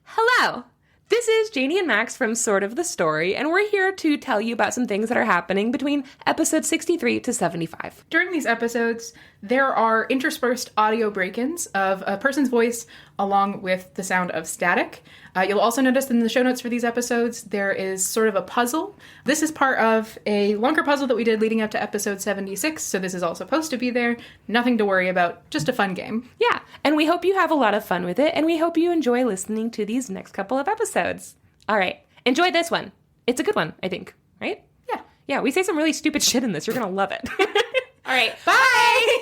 Hello! This is Janey and Max from Sort of the Story, and we're here to tell you about some things that are happening between episodes 63 to 75. During these episodes, there are interspersed audio break-ins of a person's voice along with the sound of static. You'll also notice in the show notes for these episodes, there is sort of a puzzle. This is part of a longer puzzle that we did leading up to episode 76, so this is all supposed to be there. Nothing to worry about, just a fun game. Yeah, and we hope you have a lot of fun with it, and we hope you enjoy listening to these next couple of episodes. All right, enjoy this one. It's a good one, I think, right? Yeah. Yeah, we say some really stupid shit in this. You're going to love it. All right, Bye!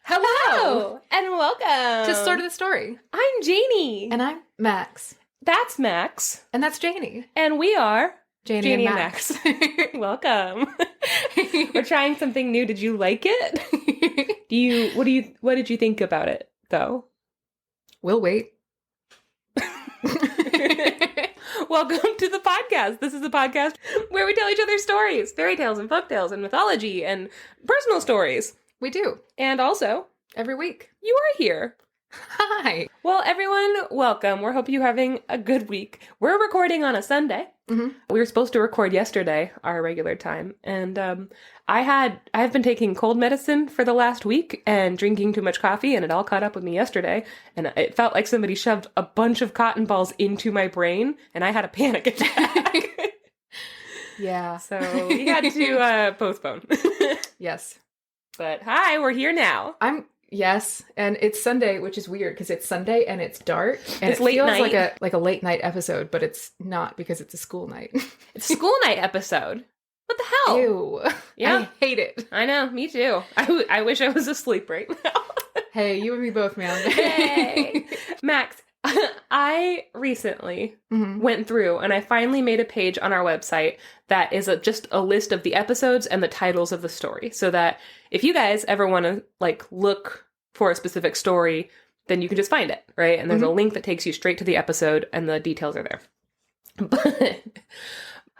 Hello, and welcome To Sort of the Story. I'm Janey. And I'm Max. That's Max. And that's Janey. And we are Janey and Max. Welcome. We're trying something new. Did you like it? What did you think about it, though? We'll wait. Welcome to the podcast. This is a podcast where we tell each other stories, fairy tales and folktales and mythology and personal stories. We do. And also, Every week. you are here. Hi. Well, everyone, welcome. We hope you're having a good week. We're recording on a Sunday. Mm-hmm. We were supposed to record yesterday, our regular time, and I've been taking cold medicine for the last week and drinking too much coffee, and it all caught up with me yesterday, and it felt like somebody shoved a bunch of cotton balls into my brain, and I had a panic attack. Yeah. So we had to postpone. Yes. But hi, we're here now. Yes, and it's Sunday, which is weird because it's Sunday and it's dark and It's it late feels night. like a late night episode, but it's not because it's a school night. It's a school night episode. What the hell? Ew. Yeah. I hate it. I know, me too. I wish I was asleep right now. Hey, you and me both, man. Hey. Max, I recently Mhm. went through and I finally made a page on our website that is just a list of the episodes and the titles of the story, so that if you guys ever want to look for a specific story, then you can just find it, right? And there's a link that takes you straight to the episode and the details are there. But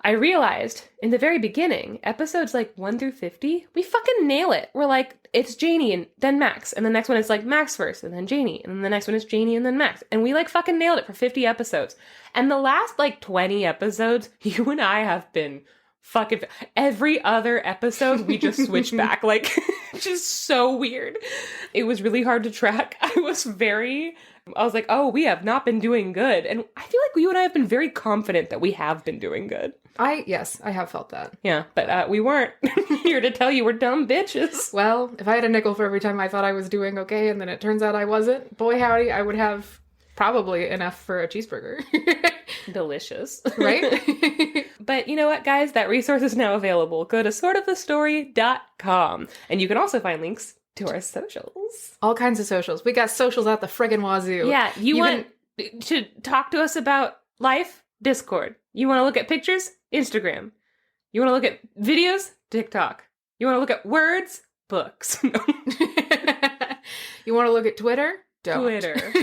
I realized in the very beginning, episodes 1 through 50, we fucking nail it. We're like, it's Janey and then Max. And the next one is Max first and then Janey. And then the next one is Janey and then Max. And we fucking nailed it for 50 episodes. And the last 20 episodes, you and I have been fucking... Every other episode, we just switch back. Just so weird. It was really hard to track. I was like, oh, we have not been doing good. And I feel like you and I have been very confident that we have been doing good. Yes, I have felt that. Yeah, but we weren't here to tell you we're dumb bitches. Well, if I had a nickel for every time I thought I was doing okay and then it turns out I wasn't, boy howdy, I would have probably enough for a cheeseburger. Delicious. Right? But you know what, guys? That resource is now available. Go to sortofthestory.com. And you can also find links to our socials. All kinds of socials. We got socials out the friggin' wazoo. Yeah, you want to talk to us about life? Discord. You want to look at pictures? Instagram. You want to look at videos? TikTok. You want to look at words? Books. No. You want to look at Twitter? Don't. Twitter.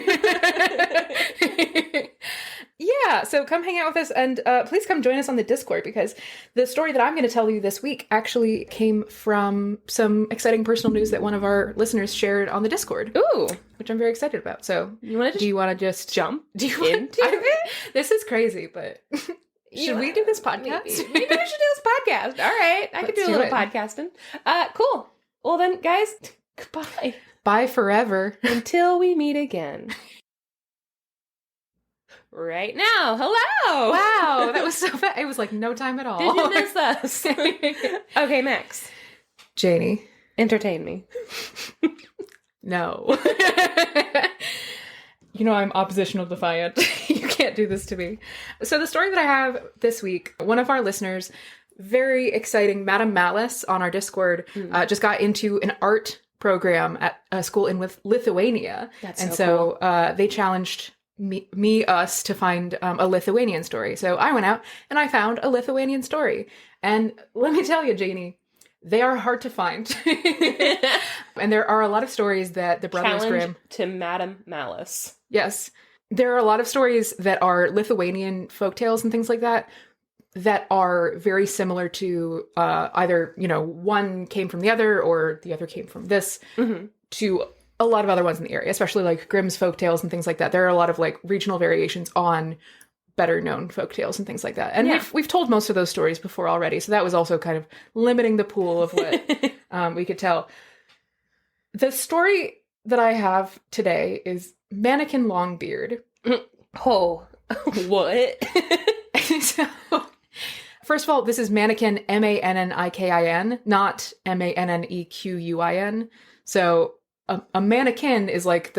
Yeah, so come hang out with us and please come join us on the Discord because the story that I'm going to tell you this week actually came from some exciting personal news that one of our listeners shared on the Discord. Ooh. Which I'm very excited about. So do you want to just jump into it? This is crazy, but should we do this podcast? Maybe we should do this podcast. All right. I could do a little podcasting. Cool. Well then, guys, goodbye. Bye forever. Until we meet again. Right now. Hello. Wow, that was so fast. It was no time at all. Did you miss us? Okay, Max. Janey. Entertain me. No. I'm oppositional defiant. You can't do this to me. So the story that I have this week, one of our listeners, very exciting, Madam Malice on our Discord, just got into an art program at a school in Lithuania. That's so cool. They challenged us to find a Lithuanian story. So I went out and I found a Lithuanian story. And let me tell you, Janey, they are hard to find. And there are a lot of stories that the Brothers Challenge Grimm... to Madame Malice. Yes. There are a lot of stories that are Lithuanian folktales and things like that are very similar to either, one came from the other or the other came from this, to a lot of other ones in the area, especially like Grimm's folktales and things like that. There are a lot of like regional variations on better known folktales and things like that. And we've told most of those stories before already. So that was also kind of limiting the pool of what we could tell. The story that I have today is Mannikin Longbeard. Oh, what? So, first of all, this is Mannikin, Mannikin, not Mannequin. So a mannequin is like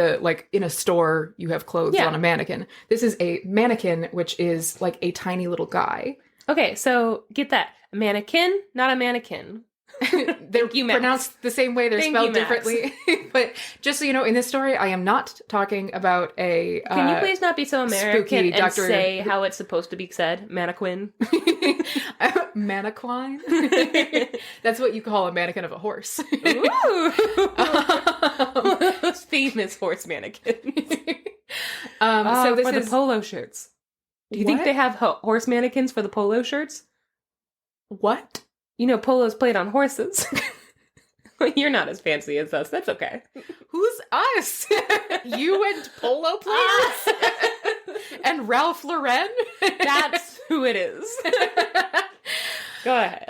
in a store you have clothes on a mannequin. This is a mannequin, which is like a tiny little guy. Okay, so get that. A mannequin, not a mannequin. They're pronounced the same way. They're spelled differently. But just so you know, in this story, I am not talking about a Can you please not be so American and say how it's supposed to be said? Mannequin. Mannequin? That's what you call a mannequin of a horse. Ooh! Famous horse mannequin. So this for is the polo shirts. Do you think they have horse mannequins for the polo shirts? What? Polo's played on horses. You're not as fancy as us. That's okay. Who's us? You and polo players? And Ralph Lauren? That's who it is. Go ahead.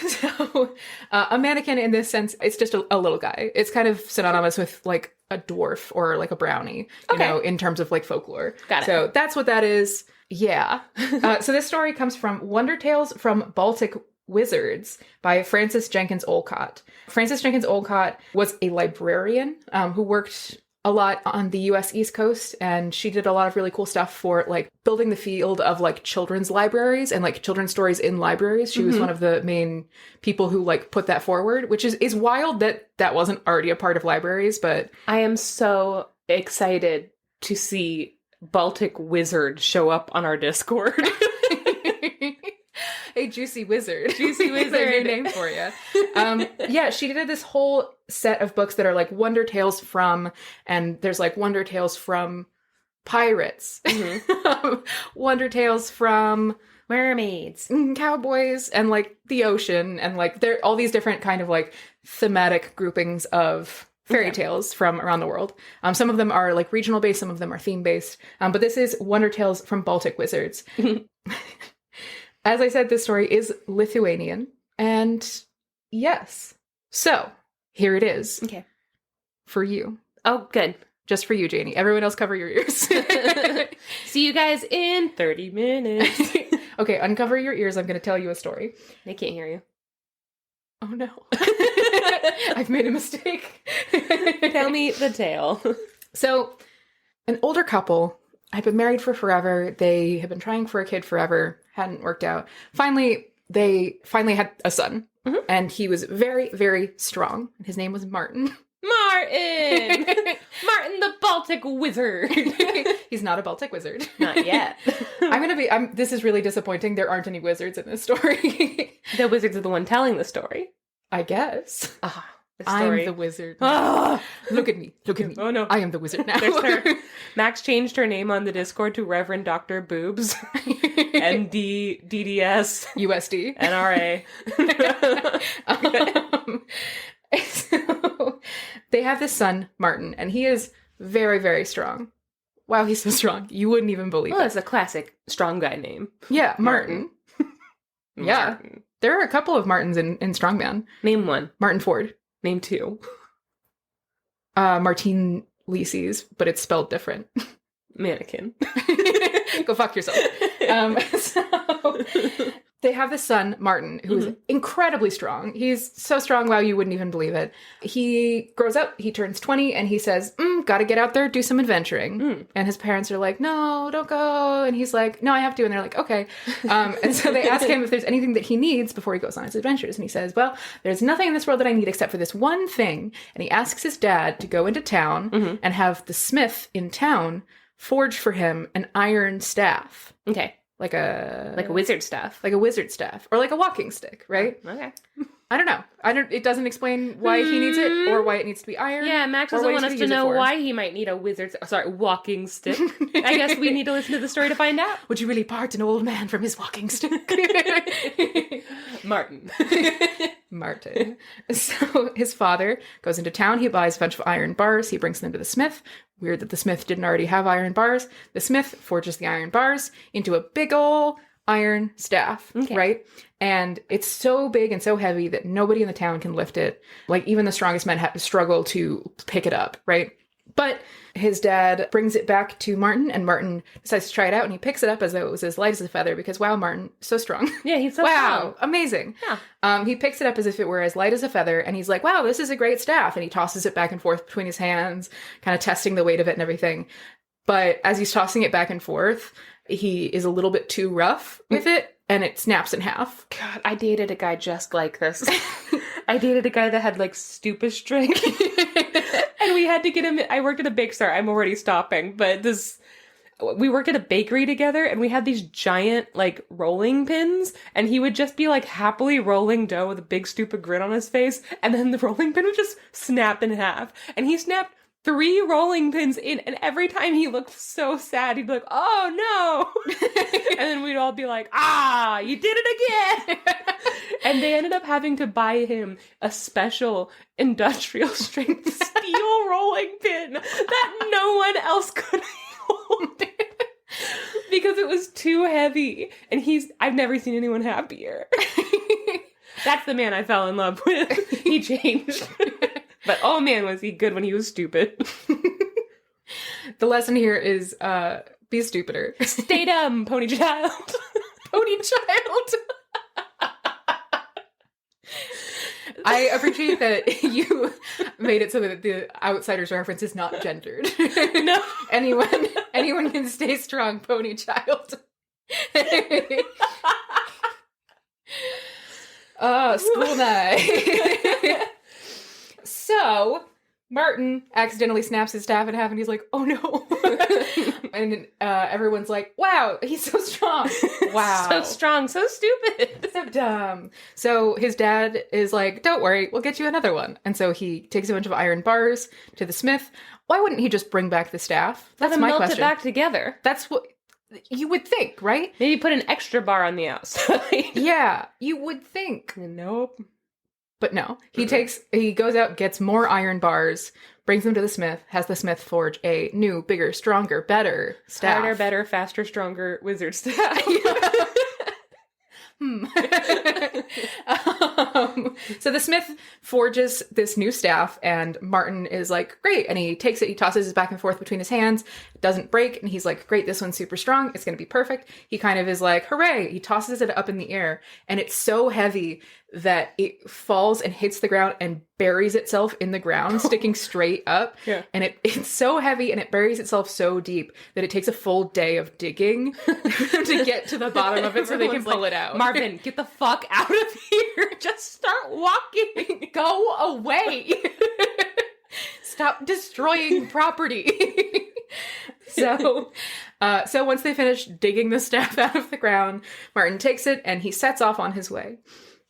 So a mannequin in this sense, it's just a little guy. It's kind of synonymous with like a dwarf or like a brownie, in terms of like folklore. Got it. So that's what that is. Yeah. So this story comes from Wonder Tales from Baltic Wizards by Frances Jenkins Olcott. Frances Jenkins Olcott was a librarian who worked a lot on the US East Coast, and she did a lot of really cool stuff for like building the field of like children's libraries and like children's stories in libraries. She was one of the main people who like put that forward, which is wild that wasn't already a part of libraries. But I am so excited to see Baltic Wizard show up on our Discord. Hey, Juicy Wizard. Juicy Wizard. There's a new name for you. Yeah, she did this whole set of books that are like Wonder Tales from, and there's like Wonder Tales from pirates, Wonder Tales from mermaids, cowboys, and like the ocean, and like there all these different kind of like thematic groupings of fairy tales from around the world. Some of them are like regional based, some of them are theme based. But this is Wonder Tales from Baltic Wizards. As I said, this story is Lithuanian, and yes. So, here it is. Okay. For you. Oh, good. Just for you, Janey. Everyone else cover your ears. See you guys in 30 minutes. Okay, uncover your ears. I'm going to tell you a story. They can't hear you. Oh, no. I've made a mistake. Tell me the tale. So, an older couple had been married for forever. They had been trying for a kid forever. Hadn't worked out. They finally had a son. And he was very, very strong. His name was Martin. Martin! Martin the Baltic Wizard. He's not a Baltic wizard. Not yet. This is really disappointing. There aren't any wizards in this story. The wizards are the one telling the story. I guess. The story. I'm the wizard. Look at me. Look at me. Oh, no. I am the wizard now. There's her. Max changed her name on the Discord to Reverend Dr. Boobs. ND, DDS. USD. NRA. So, they have this son, Martin, and he is very, very strong. Wow, he's so strong. You wouldn't even believe it. Well, it's a classic strong guy name. Yeah, Martin. Yeah. Martin. There are a couple of Martins in Strongman. Name one. Martin Ford. Name two. Martine Lises, but it's spelled different. Mannikin. Go fuck yourself. So they have this son, Martin, who is incredibly strong. He's so strong, wow, you wouldn't even believe it. He grows up, he turns 20, and he says, gotta get out there, do some adventuring. And his parents are like, no, don't go. And he's like, no, I have to. And they're like, okay. And so they ask him if there's anything that he needs before he goes on his adventures. And he says, well, there's nothing in this world that I need except for this one thing. And he asks his dad to go into town and have the smith in town forge for him an iron staff. Okay. Like a wizard staff. Like a wizard staff. Or like a walking stick, right? Okay. I don't know. It doesn't explain why he needs it or why it needs to be iron. Yeah, Max or doesn't what he's want us gonna to use it know for. why he might need a walking stick. I guess we need to listen to the story to find out. Would you really part an old man from his walking stick? Martin. Martin. So his father goes into town. He buys a bunch of iron bars. He brings them to the smith. Weird that the smith didn't already have iron bars. The smith forges the iron bars into a big ol' iron staff, right? And it's so big and so heavy that nobody in the town can lift it. Like, even the strongest men have to struggle to pick it up, right? But his dad brings it back to Martin, and Martin decides to try it out, and he picks it up as though it was as light as a feather, because, wow, Martin, so strong. Yeah, he's so strong. Amazing. Yeah. He picks it up as if it were as light as a feather, and he's like, wow, this is a great staff. And he tosses it back and forth between his hands, kind of testing the weight of it and everything. But as he's tossing it back and forth, he is a little bit too rough with it, and it snaps in half. God, I dated a guy just like this. I dated a guy that had, like, stupid strength. And we had to get him... I worked at a bake store. I'm already stopping. But we worked at a bakery together, and we had these giant, like, rolling pins. And he would just be, like, happily rolling dough with a big, stupid grin on his face. And then the rolling pin would just snap in half. And he snapped 3 rolling pins in, and every time he looked so sad, he'd be like, oh no. And then we'd all be like, you did it again. And they ended up having to buy him a special industrial strength steel rolling pin that no one else could hold because it was too heavy. And I've never seen anyone happier. That's the man I fell in love with. He changed. But oh man, was he good when he was stupid. The lesson here is be stupider. Stay dumb, pony child. Pony child. I appreciate that you made it so that the outsider's reference is not gendered. No. Anyone can stay strong, pony child. School night. So, Martin accidentally snaps his staff in half, and he's like, oh no. And everyone's like, wow, he's so strong. Wow. So strong, so stupid. So dumb. So his dad is like, don't worry, we'll get you another one. And so he takes a bunch of iron bars to the smith. Why wouldn't he just bring back the staff? That's my melt question. It back together. That's what you would think, right? Maybe put an extra bar on the outside. Yeah, you would think. Nope. But no, he goes out, gets more iron bars, brings them to the smith, has the smith forge a new, bigger, stronger, better staff. Harder, better, faster, stronger wizard staff. So the smith forges this new staff, and Martin is like, great. And he takes it, he tosses it back and forth between his hands. It doesn't break. And he's like, great, this one's super strong. It's going to be perfect. He kind of is like, hooray. He tosses it up in the air, and it's so heavy that it falls and hits the ground and buries itself in the ground, sticking straight up. Yeah. And it's so heavy, and it buries itself so deep that it takes a full day of digging to get to the bottom of it so they can pull it out. Marvin, get the fuck out of here. Just start walking. Go away. Stop destroying property. So once they finish digging the staff out of the ground, Martin takes it and he sets off on his way.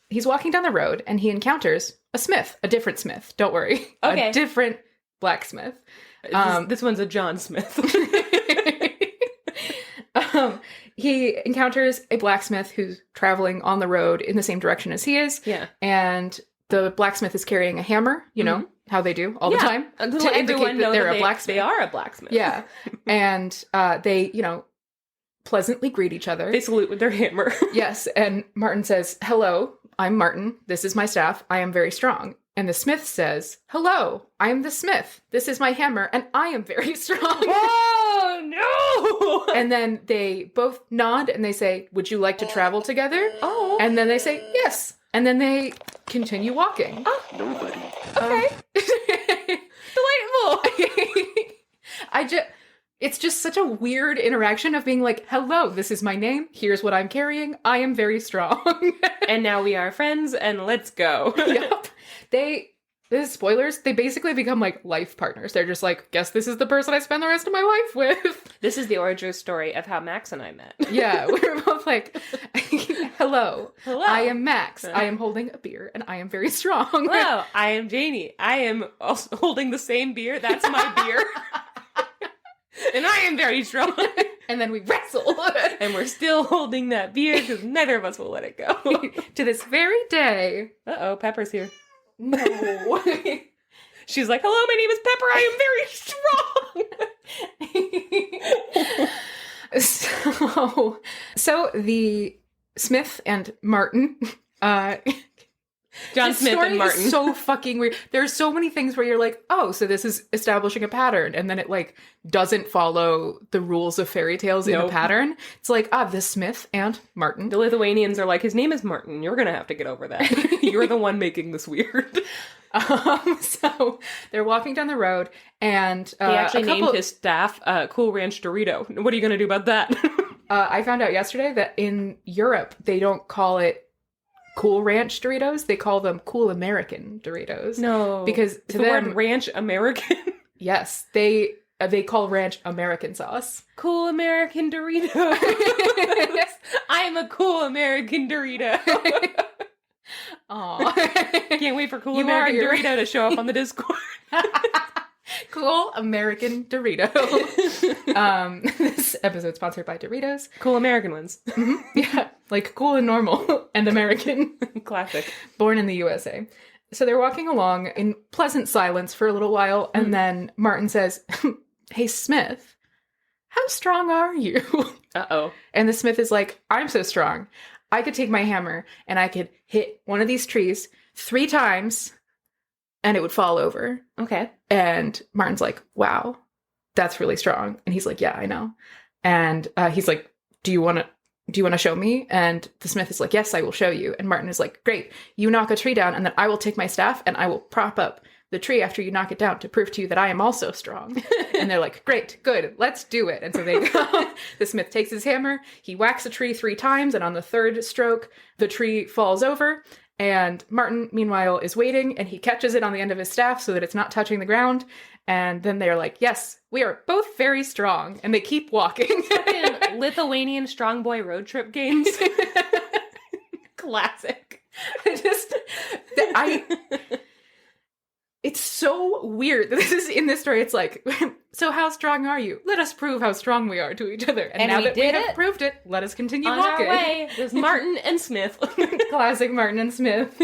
He's walking down the road and he encounters a smith, a different smith. Don't worry. Okay. A different blacksmith. This one's a John Smith. He encounters a blacksmith who's traveling on the road in the same direction as he is. Yeah. And the blacksmith is carrying a hammer, you know, how they do all the time. To indicate that they're a blacksmith. They are a blacksmith. Yeah. And they, pleasantly greet each other. They salute with their hammer. Yes. And Martin says, hello, I'm Martin. This is my staff. I am very strong. And the smith says, hello, I am the smith. This is my hammer, and I am very strong. Oh, no! And then they both nod and they say, would you like to travel together? Oh. And then they say, yes. And then they continue walking. Oh. Nobody. Okay. Delightful. It's just such a weird interaction of being like, hello, this is my name. Here's what I'm carrying. I am very strong. And now we are friends, and let's go. Yep. this is spoilers, they basically become like life partners. They're just like, guess this is the person I spend the rest of my life with. This is the origin story of how Max and I met. Yeah, we were both like, hello, Hello. I am Max. I am holding a beer and I am very strong. Hello, I am Janey. I am also holding the same beer. That's my beer. And I am very strong. And then we wrestle. And we're still holding that beer because neither of us will let it go. To this very day. Uh-oh, Pepper's here. No. She's like, hello, my name is Pepper. I am very strong. So the Smith and Martin, John this Smith story and Martin. is so fucking weird. There's so many things where you're like, oh, so this is establishing a pattern, and then it like doesn't follow the rules of fairy tales in a pattern. It's like, the Smith and Martin. The Lithuanians are like, his name is Martin. You're going to have to get over that. You're the one making this weird. So they're walking down the road, and he actually named his staff Cool Ranch Dorito. What are you going to do about that? I found out yesterday that in Europe, they don't call it Cool Ranch Doritos. They call them Cool American Doritos. No. Because to the them, word ranch American? Yes. They call ranch American sauce. Cool American Dorito. I'm a cool American Dorito. Aw. Can't wait for Cool American Dorito to show up on the Discord. Cool American Dorito. This episode sponsored by Doritos. Cool American ones. Mm-hmm. Yeah, like cool and normal and American. Classic. Born in the USA. So they're walking along in pleasant silence for a little while, and then Martin says, hey, Smith, how strong are you? Uh-oh. And the Smith is like, I'm so strong. I could take my hammer and I could hit one of these trees 3 times and it would fall over. Okay. And Martin's like, wow, that's really strong. And he's like, yeah, I know. And he's like, do you want to show me? And the Smith is like, yes, I will show you. And Martin is like, great, you knock a tree down and then I will take my staff and I will prop up the tree after you knock it down to prove to you that I am also strong. And they're like, great, good, let's do it. And so they go. The Smith takes his hammer, he whacks a tree 3 times, and on the 3rd stroke, the tree falls over. And Martin, meanwhile, is waiting, and he catches it on the end of his staff so that it's not touching the ground. And then they're like, yes, we are both very strong. And they keep walking. Lithuanian strong boy road trip games. Classic. It's so weird that this is in this story. It's like, so how strong are you? Let us prove how strong we are to each other. And now that we have proved it, let us continue walking. On our way, there's Martin and Smith. Classic Martin and Smith.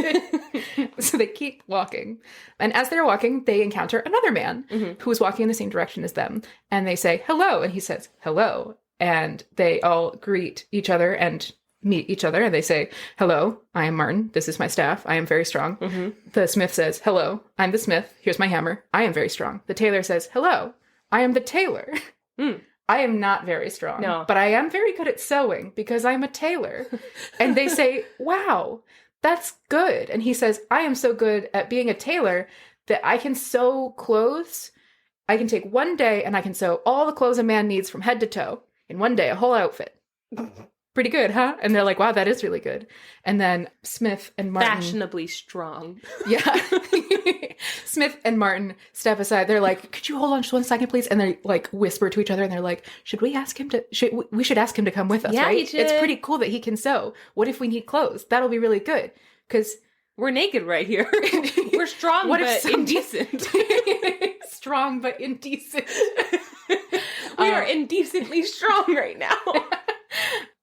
So they keep walking. And as they're walking, they encounter another man who is walking in the same direction as them. And they say, hello. And he says, hello. And they all greet each other and meet each other, and they say, hello, I am Martin. This is my staff. I am very strong. Mm-hmm. The Smith says, hello, I'm the Smith. Here's my hammer. I am very strong. The tailor says, hello, I am the tailor. I am not very strong, but I am very good at sewing because I'm a tailor. And they say, wow, that's good. And he says, I am so good at being a tailor that I can sew clothes. I can take one day and I can sew all the clothes a man needs from head to toe in one day, a whole outfit. Pretty good, huh? And they're like, wow, that is really good. And then Smith and Martin... Fashionably strong. Yeah. Smith and Martin step aside. They're like, could you hold on just 1 second, please? And they like whisper to each other, and they're like, we should ask him to come with us, yeah, right? It's pretty cool that he can sew. What if we need clothes? That'll be really good. Because... we're naked right here. We're strong, but indecent. Strong, but indecent. We are indecently strong right now.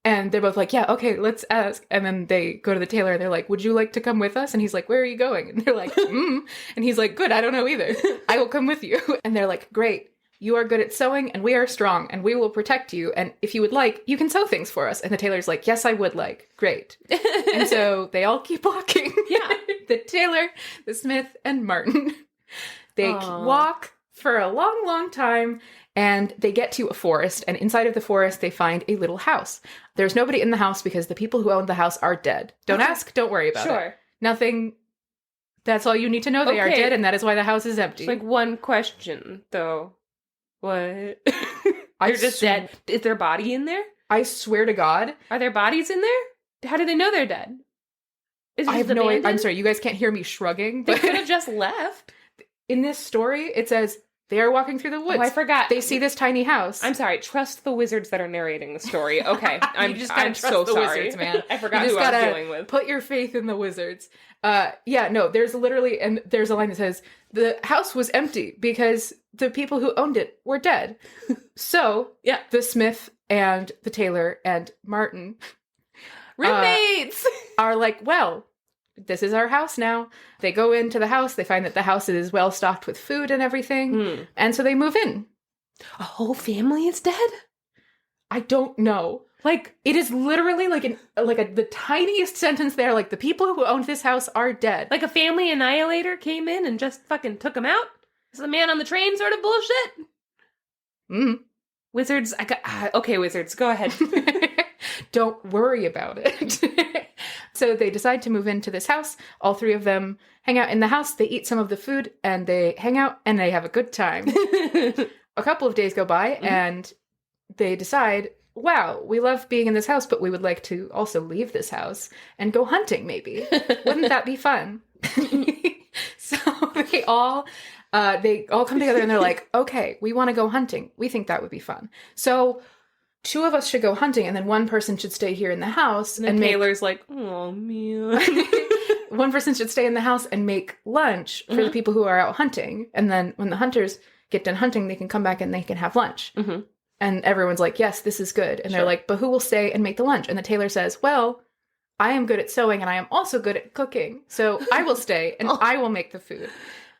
And they're both like, yeah, okay, let's ask. And then they go to the tailor and they're like, would you like to come with us? And he's like, where are you going? And they're like, And he's like, good, I don't know either. I will come with you. And they're like, great, you are good at sewing and we are strong and we will protect you. And if you would like, you can sew things for us. And the tailor's like, yes, I would like. Great. And so they all keep walking. Yeah. The tailor, the Smith, and Martin. They walk for a long, long time. And they get to a forest, and inside of the forest, they find a little house. There's nobody in the house because the people who owned the house are dead. Don't ask, don't worry about it. Nothing. That's all you need to know. They are dead, and that is why the house is empty. It's like one question, though. What? They're just dead. Is their body in there? I swear to God. Are there bodies in there? How do they know they're dead? Is it I have just no idea. I'm abandoned? sorry, you guys can't hear me shrugging. They But could have just left. in this story, it says they are walking through the woods. Oh, I forgot. They see this tiny house. I'm sorry. Trust the wizards that are narrating the story. Okay, You just gotta I'm trust so the sorry, wizards, man. I forgot You just who I was gotta dealing with. Put your faith in the wizards. There's literally, and there's a line that says, the house was empty because the people who owned it were dead. So, Yeah. the smith and the tailor and Martin Roommates. are like, well, this is our house now. They go into the house, they find that the house is well stocked with food and everything, and so they move in. A whole family is dead. I don't know. Like, It is literally the tiniest sentence there. Like, the people who owned this house are dead. a family annihilator came in and just fucking took him out. Is the man on the train sort of bullshit? Mm. Wizards, okay, wizards, go ahead. Don't worry about it. So they decide to move into this house. All three of them hang out in the house. They eat some of the food and they hang out and they have a good time. A couple of days go by and they decide, wow, we love being in this house, but we would like to also leave this house and go hunting, maybe. Wouldn't that be fun? So they all come together and they're like, okay, we want to go hunting. We think that would be fun. So 2 of us should go hunting and then one person should stay here in the house. And Taylor's like, oh, man. One person should stay in the house and make lunch for the people who are out hunting. And then when the hunters get done hunting, they can come back and they can have lunch. Mm-hmm. And everyone's like, yes, this is good. And they're like, but who will stay and make the lunch? And the tailor says, well, I am good at sewing and I am also good at cooking. So I will stay and I will make the food.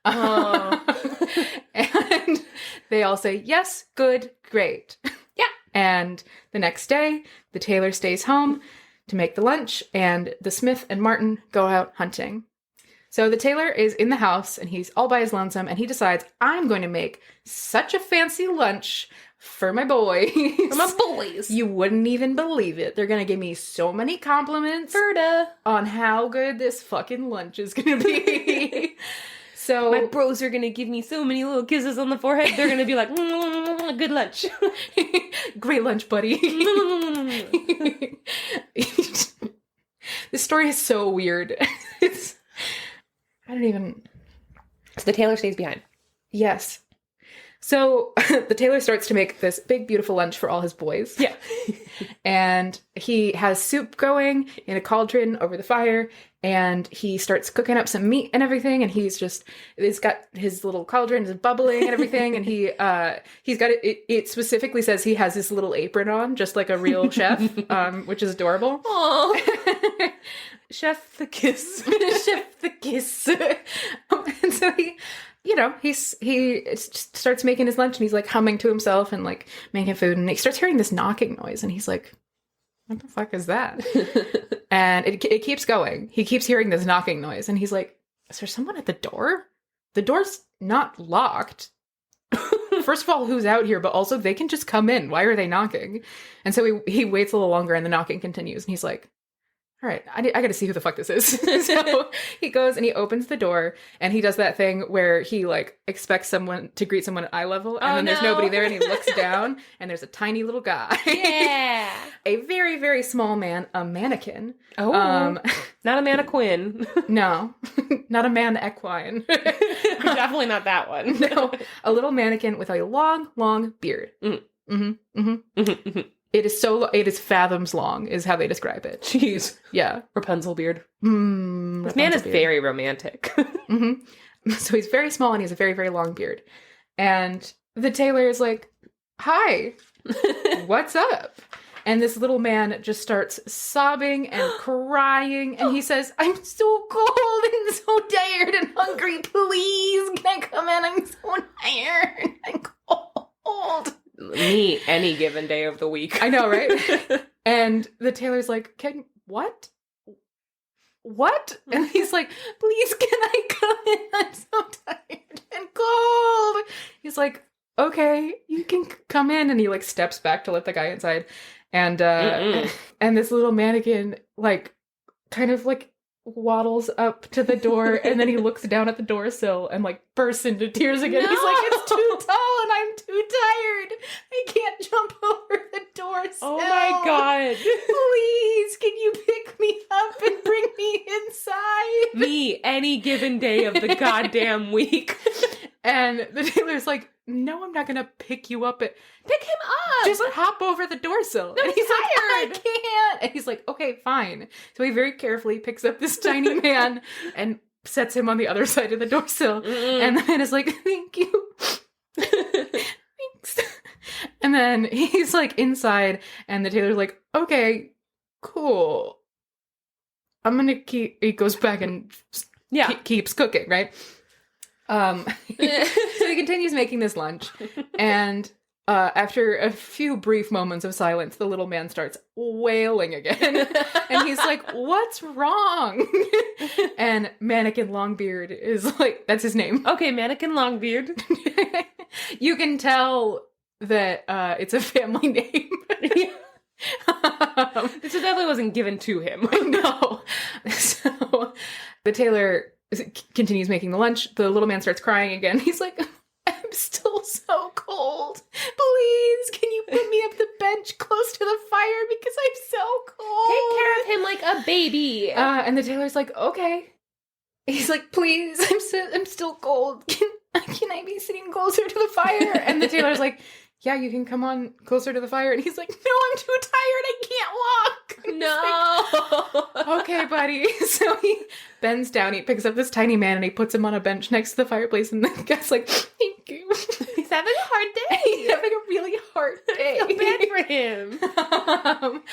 And they all say, yes, good, great. Yeah. And the next day, the tailor stays home to make the lunch and the smith and Martin go out hunting. So the tailor is in the house and he's all by his lonesome and he decides, I'm going to make such a fancy lunch for my boys. For my boys. You wouldn't even believe it. They're going to give me so many compliments on how good this fucking lunch is going to be. So my bros are going to give me so many little kisses on the forehead. They're going to be like, good lunch. Great lunch, buddy. This story is so weird. I don't even... So the tailor stays behind. Yes. So the tailor starts to make this big, beautiful lunch for all his boys. Yeah. And he has soup going in a cauldron over the fire. And he starts cooking up some meat and everything. And he's got his little cauldron is bubbling and everything. And he's got it specifically says he has this little apron on, just like a real chef, which is adorable. Aww. Chef the kiss. Chef the kiss. And so he starts making his lunch and he's like humming to himself and like making food. And he starts hearing this knocking noise and he's like, what the fuck is that? And it keeps going. He keeps hearing this knocking noise and he's like, is there someone at the door? The door's not locked. First of all, who's out here? But also they can just come in. Why are they knocking? And so he waits a little longer and the knocking continues. And he's like, all right, I got to see who the fuck this is. So he goes and he opens the door and he does that thing where he like expects someone to greet someone at eye level and then there's nobody there and he looks down and there's a tiny little guy. Yeah. A very, very small man, a mannequin. Oh, not a mannequin. No, not a man equine. Definitely not that one. No, a little mannequin with a long, long beard. It is fathoms long, is how they describe it. Jeez. Yeah. Rapunzel beard. This man is very romantic. So he's very small and he has a very, very long beard. And the tailor is like, hi, what's up? And this little man just starts sobbing and crying. And he says, I'm so cold and so tired and hungry. Please, can I come in? I'm so tired and cold. Me, any given day of the week. I know, right? And the tailor's like, what? What? And he's like, please, can I come in? I'm so tired and cold. He's like, okay, you can come in. And he like steps back to let the guy inside. And and this little mannequin like kind of like waddles up to the door and then he looks down at the door sill and like bursts into tears again. No! He's like, it's too tall and I'm too tired. I can't jump over the door sill. Oh my god. Please, can you pick me up and bring me inside? Me, any given day of the goddamn week. And the tailor's like, no, I'm not gonna pick you up. Pick him up! Just hop over the door sill. No, and he's like, tired. I can't. And he's like, okay, fine. So he very carefully picks up this tiny man and sets him on the other side of the door sill. And the man is like, thank you. Thanks. And then he's like inside, and the tailor's like, okay, cool. I'm gonna keep. He goes back and keeps cooking, right? So he continues making this lunch, and after a few brief moments of silence, the little man starts wailing again, and he's like, "What's wrong?" And Mannikin Longbeard is like, "That's his name." Okay, Mannikin Longbeard. You can tell that it's a family name. This definitely wasn't given to him. No. So the tailor continues making the lunch. The little man starts crying again. He's like, I'm still so cold. Please, can you put me up the bench close to the fire because I'm so cold? Take care of him like a baby. And the tailor's like, okay. He's like, please, I'm still cold. Can I be sitting closer to the fire? And the tailor's like, yeah, you can come on closer to the fire. And he's like, no, I'm too tired. I can't walk. No. Like, okay, buddy. So he bends down. He picks up this tiny man and he puts him on a bench next to the fireplace. And the guy's like, thank you. He's having a hard day. He's having a really hard day. I feel bad for him.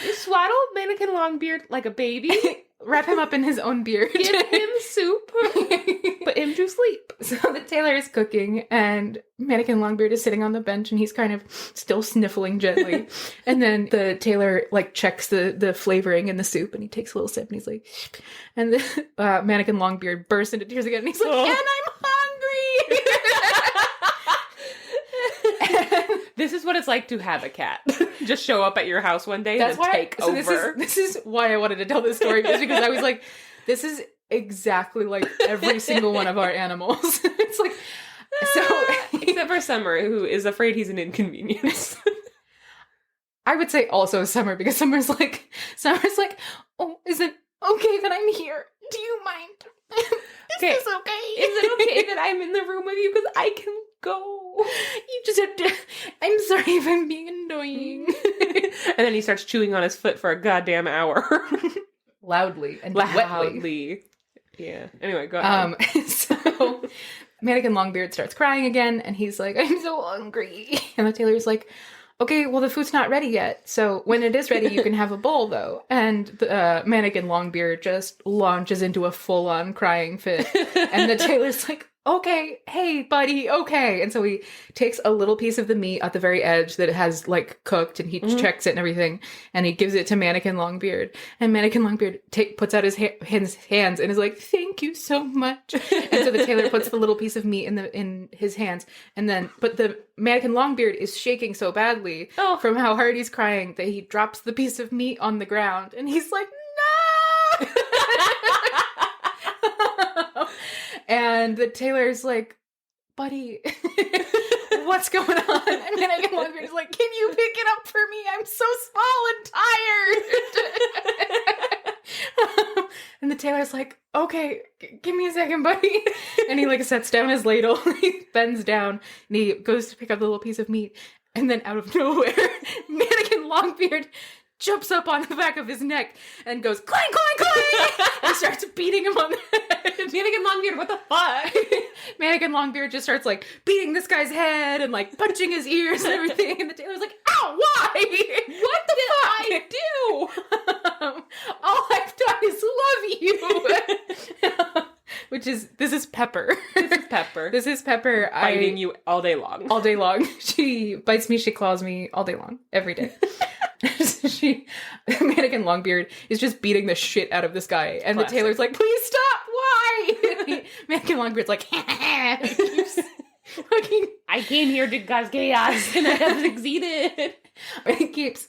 You swaddle Mannikin Longbeard like a baby. Wrap him up in his own beard. Give him soup. Put him to sleep. So the tailor is cooking, and Mannikin Longbeard is sitting on the bench, and he's kind of still sniffling gently. And then the tailor like checks the flavoring in the soup, and he takes a little sip, and he's like, and the Mannikin Longbeard bursts into tears again, and he's like, and I'm hungry. This is what it's like to have a cat. Just show up at your house one day and take over. This is why I wanted to tell this story, because I was like, this is exactly like every single one of our animals. It's like, so except for Summer, who is afraid he's an inconvenience. I would say also Summer, because Summer's like, oh, is it okay that I'm here? Do you mind? Is this okay? Is it okay that I'm in the room with you? Because I can go. You just have to. I'm sorry if I'm being annoying. And then he starts chewing on his foot for a goddamn hour. Loudly and wetly. Yeah. Anyway, go ahead. So Mannikin Longbeard starts crying again, and he's like, I'm so hungry. And the tailor's like, okay, well, the food's not ready yet. So when it is ready, you can have a bowl, though. And the Mannikin Longbeard just launches into a full-on crying fit. And the tailor's like, okay, hey, buddy, okay. And so he takes a little piece of the meat at the very edge that has, like, cooked, and he checks it and everything, and he gives it to Mannikin Longbeard. And Mannikin Longbeard puts out his hands and is like, thank you so much. And so the tailor puts the little piece of meat in his hands, and then, but the Mannikin Longbeard is shaking so badly from how hard he's crying that he drops the piece of meat on the ground, and he's like, no! And the tailor's like, buddy, what's going on? And Mannikin Longbeard's like, can you pick it up for me? I'm so small and tired. And the tailor's like, okay, give me a second, buddy. And he like sets down his ladle, he bends down, and he goes to pick up the little piece of meat. And then out of nowhere, Mannikin Longbeard jumps up on the back of his neck and goes, clang, clang, clang! And starts beating him on the head. Mannikin Longbeard, what the fuck? Mannikin Longbeard just starts, like, beating this guy's head and, like, punching his ears and everything. And the tailor's like, ow, why? What did I do? All I've done is love you. This is Pepper. This is Pepper. Biting you all day long. All day long. She bites me, she claws me all day long. Every day. Mannikin Longbeard is just beating the shit out of this guy, and the tailor's like, please stop, why? Mannikin Longbeard's like, I came here to cause chaos and I have succeeded. But he keeps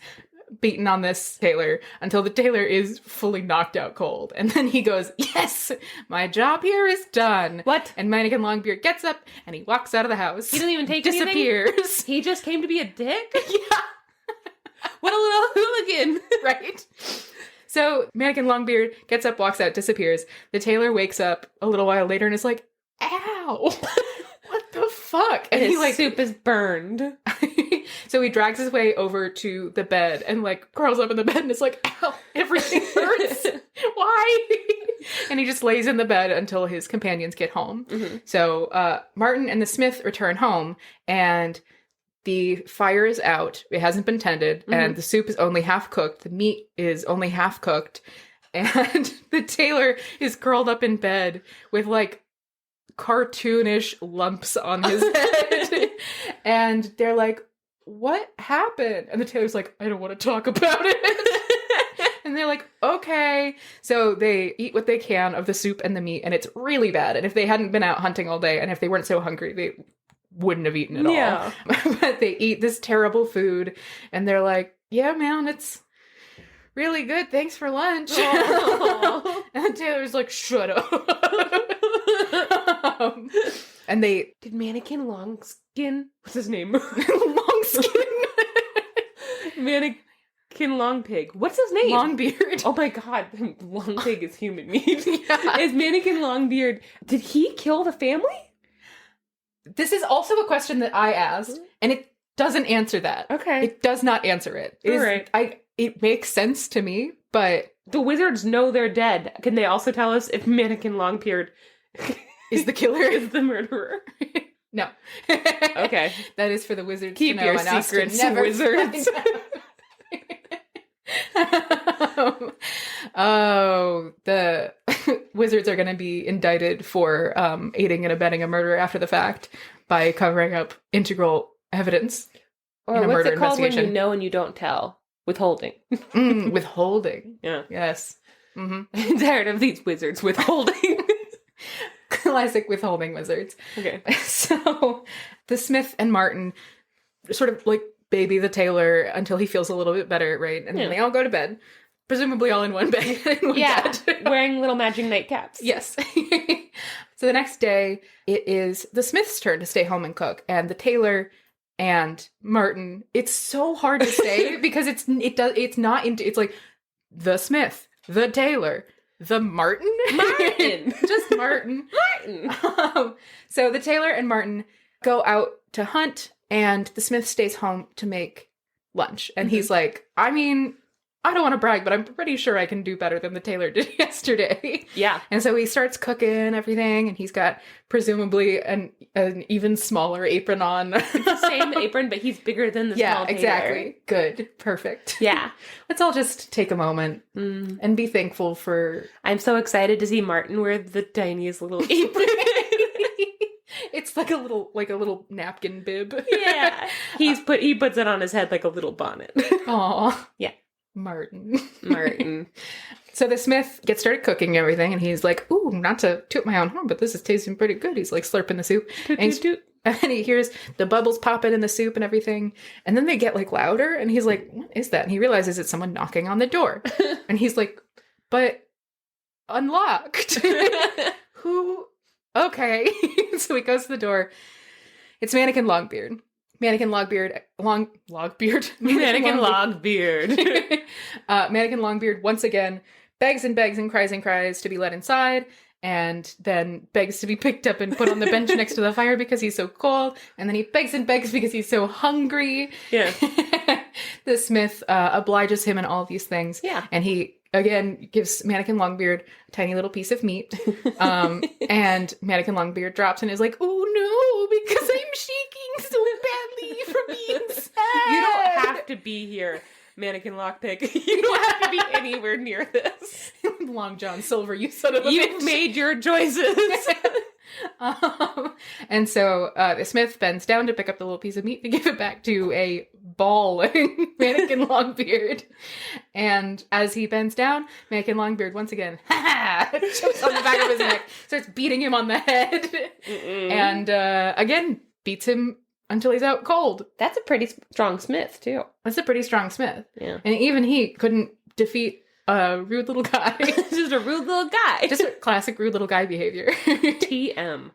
beating on this tailor until the tailor is fully knocked out cold, and then he goes, yes, my job here is done. What? And Mannikin Longbeard gets up and he walks out of the house. He didn't even take disappears. Anything? He just came to be a dick? Yeah. What a little hooligan. Right? So Mannikin Longbeard gets up, walks out, disappears. The tailor wakes up a little while later and is like, ow! What the fuck? And he his soup is burned. So he drags his way over to the bed and like curls up in the bed and is like, ow, everything hurts. Why? And he just lays in the bed until his companions get home. Mm-hmm. So Martin and the smith return home and the fire is out. It hasn't been tended. Mm-hmm. And the soup is only half cooked. The meat is only half cooked. And the tailor is curled up in bed with like cartoonish lumps on his head. And they're like, what happened? And the tailor's like, I don't want to talk about it. And they're like, okay. So they eat what they can of the soup and the meat, and it's really bad. And if they hadn't been out hunting all day, and if they weren't so hungry, they wouldn't have eaten it all. But they eat this terrible food, and they're like, yeah, man, it's really good. Thanks for lunch. And the tailor's like, shut up. And they... Did Mannikin Longskin... What's his name? Longskin. Mannikin Longpig. What's his name? Longbeard. Oh my god. Longpig is human meat. Yeah. Is Mannikin Longbeard... Did he kill the family? This is also a question that I asked, and it doesn't answer that. Okay. It does not answer it. All right. It makes sense to me, but... The wizards know they're dead. Can they also tell us if Mannikin Longbeard... is the killer? Is the murderer? No. Okay. That is for the wizards Keep to know. your And secrets, never wizards. The wizards are going to be indicted for aiding and abetting a murder after the fact by covering up integral evidence in a murder investigation. What's it called when you know and you don't tell? Withholding. Withholding. Yeah. Yes. Mm-hmm. I'm tired of these wizards withholding. Classic withholding wizards. Okay. So the smith and Martin sort of like baby the tailor until he feels a little bit better, right? And then they all go to bed, presumably all in one bed. Bed. Wearing little matching nightcaps. Yes. So the next day, it is the smith's turn to stay home and cook, and the tailor and Martin. It's so hard to say because it's like the smith, the tailor, the Martin. Just Martin. So the tailor and Martin go out to hunt, and the smith stays home to make lunch. And he's like, I mean, I don't want to brag, but I'm pretty sure I can do better than the tailor did yesterday. Yeah. And so he starts cooking everything, and he's got presumably an even smaller apron on. It's the same apron, but he's bigger than the small tailor. Yeah, exactly. Good. Perfect. Yeah. Let's all just take a moment and be thankful for... I'm so excited to see Martin wear the tiniest little apron. It's like a little napkin bib. Yeah. He puts it on his head like a little bonnet. Aw. Yeah. Martin. So the smith gets started cooking everything, and he's like, ooh, not to toot my own horn, but this is tasting pretty good. He's like slurping the soup. And he hears the bubbles popping in the soup and everything. And then they get like louder, and he's like, what is that? And he realizes it's someone knocking on the door. And he's like, but unlocked. Who? Okay. So he goes to the door. It's Mannikin Longbeard. Mannikin Longbeard. Mannikin Longbeard once again begs and begs and cries to be let inside, and then begs to be picked up and put on the bench next to the fire because he's so cold, and then he begs and begs because he's so hungry. Yeah. The smith obliges him in all of these things. Yeah. And he again gives Mannikin Longbeard a tiny little piece of meat. And Mannikin Longbeard drops and is like, oh no, because I'm shaking so badly from the inside. You don't have to be here, Mannikin Lockpick. You don't have to be anywhere near this. Long John Silver, you son of a bitch. You've made your choices. And so the smith bends down to pick up the little piece of meat to give it back to a bawling Mannikin Longbeard. And as he bends down, Mannikin Longbeard once again jumps on the back of his neck, starts beating him on the head, and again beats him until he's out cold. That's a pretty strong smith, too. That's a pretty strong smith. Yeah. And even he couldn't defeat a rude little guy. Just a rude little guy. Just a classic rude little guy behavior. TM.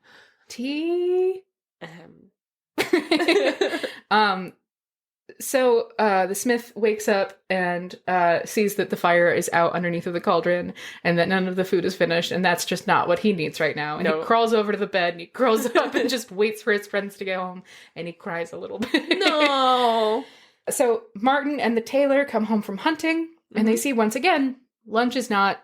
So the smith wakes up and sees that the fire is out underneath of the cauldron and that none of the food is finished, and that's just not what he needs right now. And he crawls over to the bed and he curls up and just waits for his friends to get home, and he cries a little bit. No. So Martin and the tailor come home from hunting, and they see once again lunch is not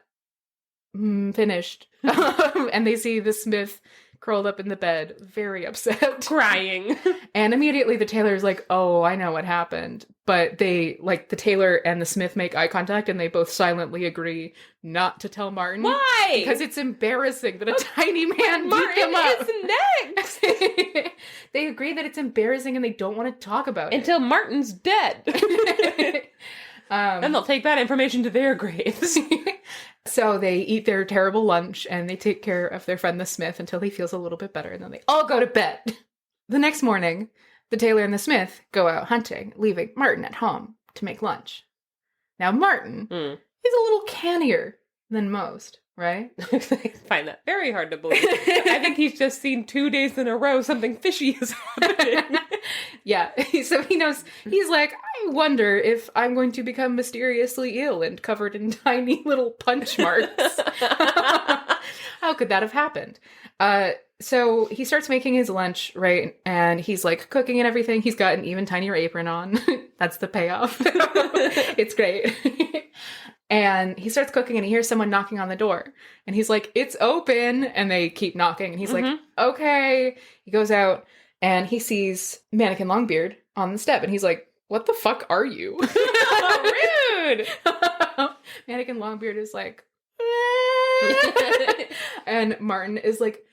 finished. And they see the smith curled up in the bed, very upset. Crying. And immediately the tailor is like, oh, I know what happened. But they, like, the tailor and the smith make eye contact, and they both silently agree not to tell Martin. Why? Because it's embarrassing that a tiny man beat them up. Martin is next! They agree that it's embarrassing and they don't want to talk about it. Until Martin's dead. And they'll take that information to their graves. So they eat their terrible lunch and they take care of their friend the smith until he feels a little bit better, and then they all go to bed. The next morning, the tailor and the smith go out hunting, leaving Martin at home to make lunch. Now Martin is a little cannier than most, right? I find that very hard to believe. I think he's just seen 2 days in a row something fishy is happening. Yeah, so he knows, he's like, I wonder if I'm going to become mysteriously ill and covered in tiny little punch marks. How could that have happened? So he starts making his lunch, right? And he's like cooking and everything. He's got an even tinier apron on. That's the payoff. It's great. And he starts cooking and he hears someone knocking on the door. And he's like, it's open. And they keep knocking. And he's like, okay. He goes out and he sees Mannikin Longbeard on the step. And he's like, what the fuck are you? Rude! Mannikin Longbeard is like, and Martin is like,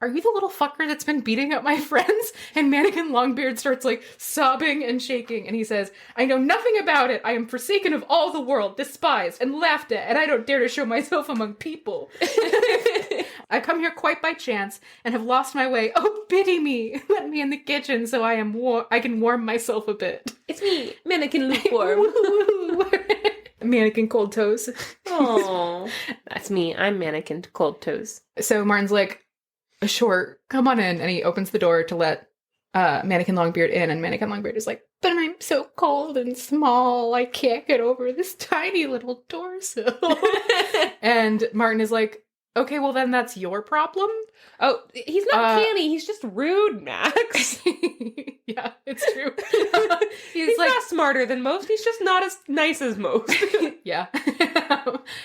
are you the little fucker that's been beating up my friends? And Mannikin Longbeard starts like sobbing and shaking. And he says, I know nothing about it. I am forsaken of all the world, despised and laughed at, and I don't dare to show myself among people. I come here quite by chance and have lost my way. Oh, pity me. Let me in the kitchen so I can warm myself a bit. It's me, Mannikin Lukewarm. Mannikin Cold Toes. Oh, that's me. I'm Mannikin Cold Toes. So Martin's like, sure, come on in. And he opens the door to let Mannikin Longbeard in. And Mannikin Longbeard is like, but I'm so cold and small. I can't get over this tiny little door sill. And Martin is like, okay, well then that's your problem. Oh, he's not canny. He's just rude, Max. Yeah, it's true. He's like, not smarter than most. He's just not as nice as most. Yeah.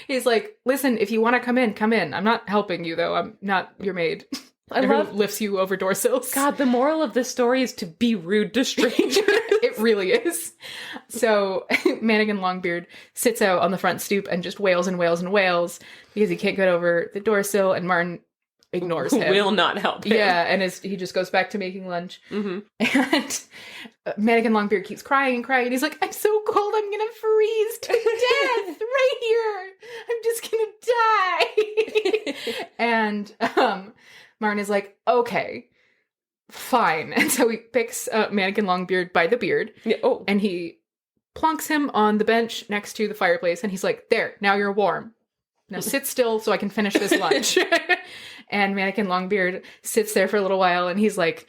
He's like, listen, if you want to come in, come in. I'm not helping you, though. I'm not your maid. I love lifts you over door sills. God, the moral of this story is to be rude to strangers. It really is. So Mannikin Longbeard sits out on the front stoop and just wails and wails and wails because he can't get over the door sill, and Martin ignores him. Will not help him. Yeah, and he just goes back to making lunch. And Mannikin Longbeard keeps crying and crying, and he's like, I'm so cold, I'm gonna freeze to death right here. I'm just gonna die. And Martin is like, okay, fine. And so he picks Mannikin Longbeard by the beard, and he plonks him on the bench next to the fireplace, and he's like, there, now you're warm. Now sit still so I can finish this lunch. And Mannikin Longbeard sits there for a little while, and he's like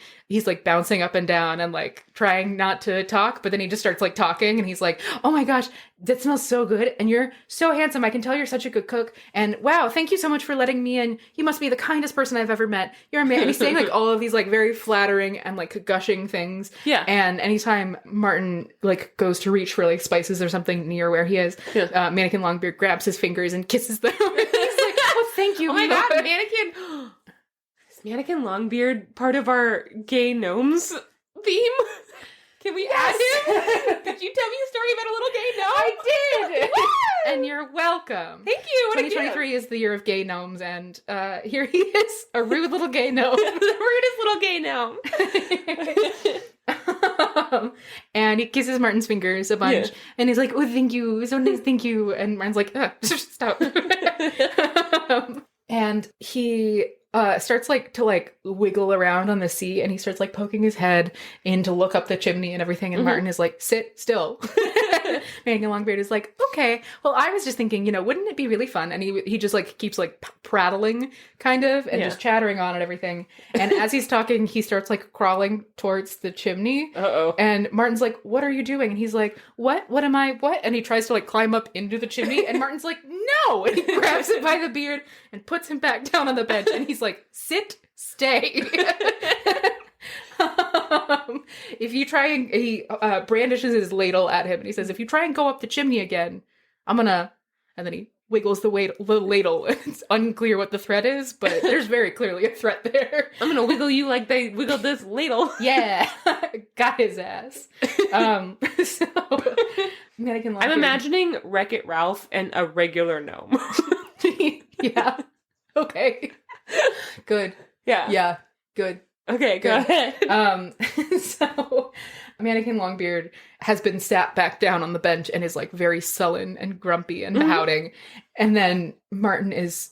bouncing up and down and like trying not to talk, but then he just starts like talking, and he's like, oh my gosh, that smells so good, and you're so handsome. I can tell you're such a good cook, and wow, thank you so much for letting me in. You must be the kindest person I've ever met. You're a man. And he's saying like all of these like very flattering and like gushing things. Yeah. And anytime Martin like goes to reach for like spices or something near where he is, Mannikin Longbeard grabs his fingers and kisses them. He's like, oh, thank you. Oh my God, Mannikin. Is Mannikin Longbeard part of our gay gnomes theme? Can we add him? Did you tell me a story about a little gay gnome? I did! And you're welcome. Thank you. What 2023 is the year of gay gnomes, and here he is, a rude little gay gnome. The rudest little gay gnome. And he kisses Martin's fingers a bunch, and he's like, oh, thank you, so nice, thank you. And Martin's like, stop. And he starts like to like wiggle around on the seat, and he starts like poking his head in to look up the chimney and everything, and Martin is like, sit still. Mannikin Longbeard is like, okay, well, I was just thinking, wouldn't it be really fun? And he just like keeps like prattling kind of and just chattering on and everything. And as he's talking, he starts like crawling towards the chimney. Uh-oh. And Martin's like, what are you doing? And he's like, what am I, what? And he tries to like climb up into the chimney. And Martin's like, no. And he grabs him by the beard and puts him back down on the bench. And he's like, sit, stay. If you try and he brandishes his ladle at him and he says, if you try and go up the chimney again, I'm gonna, and then he wiggles the ladle. It's unclear what the threat is, but there's very clearly a threat there. I'm gonna wiggle you like they wiggled this ladle. Yeah. Got his ass. So Mannikin Longbeard. I'm imagining Wreck-It Ralph and a regular gnome. Yeah. Okay. Good. Yeah. Yeah. Good. Okay, go ahead. So Mannikin Longbeard has been sat back down on the bench and is like very sullen and grumpy and pouting. And then Martin is,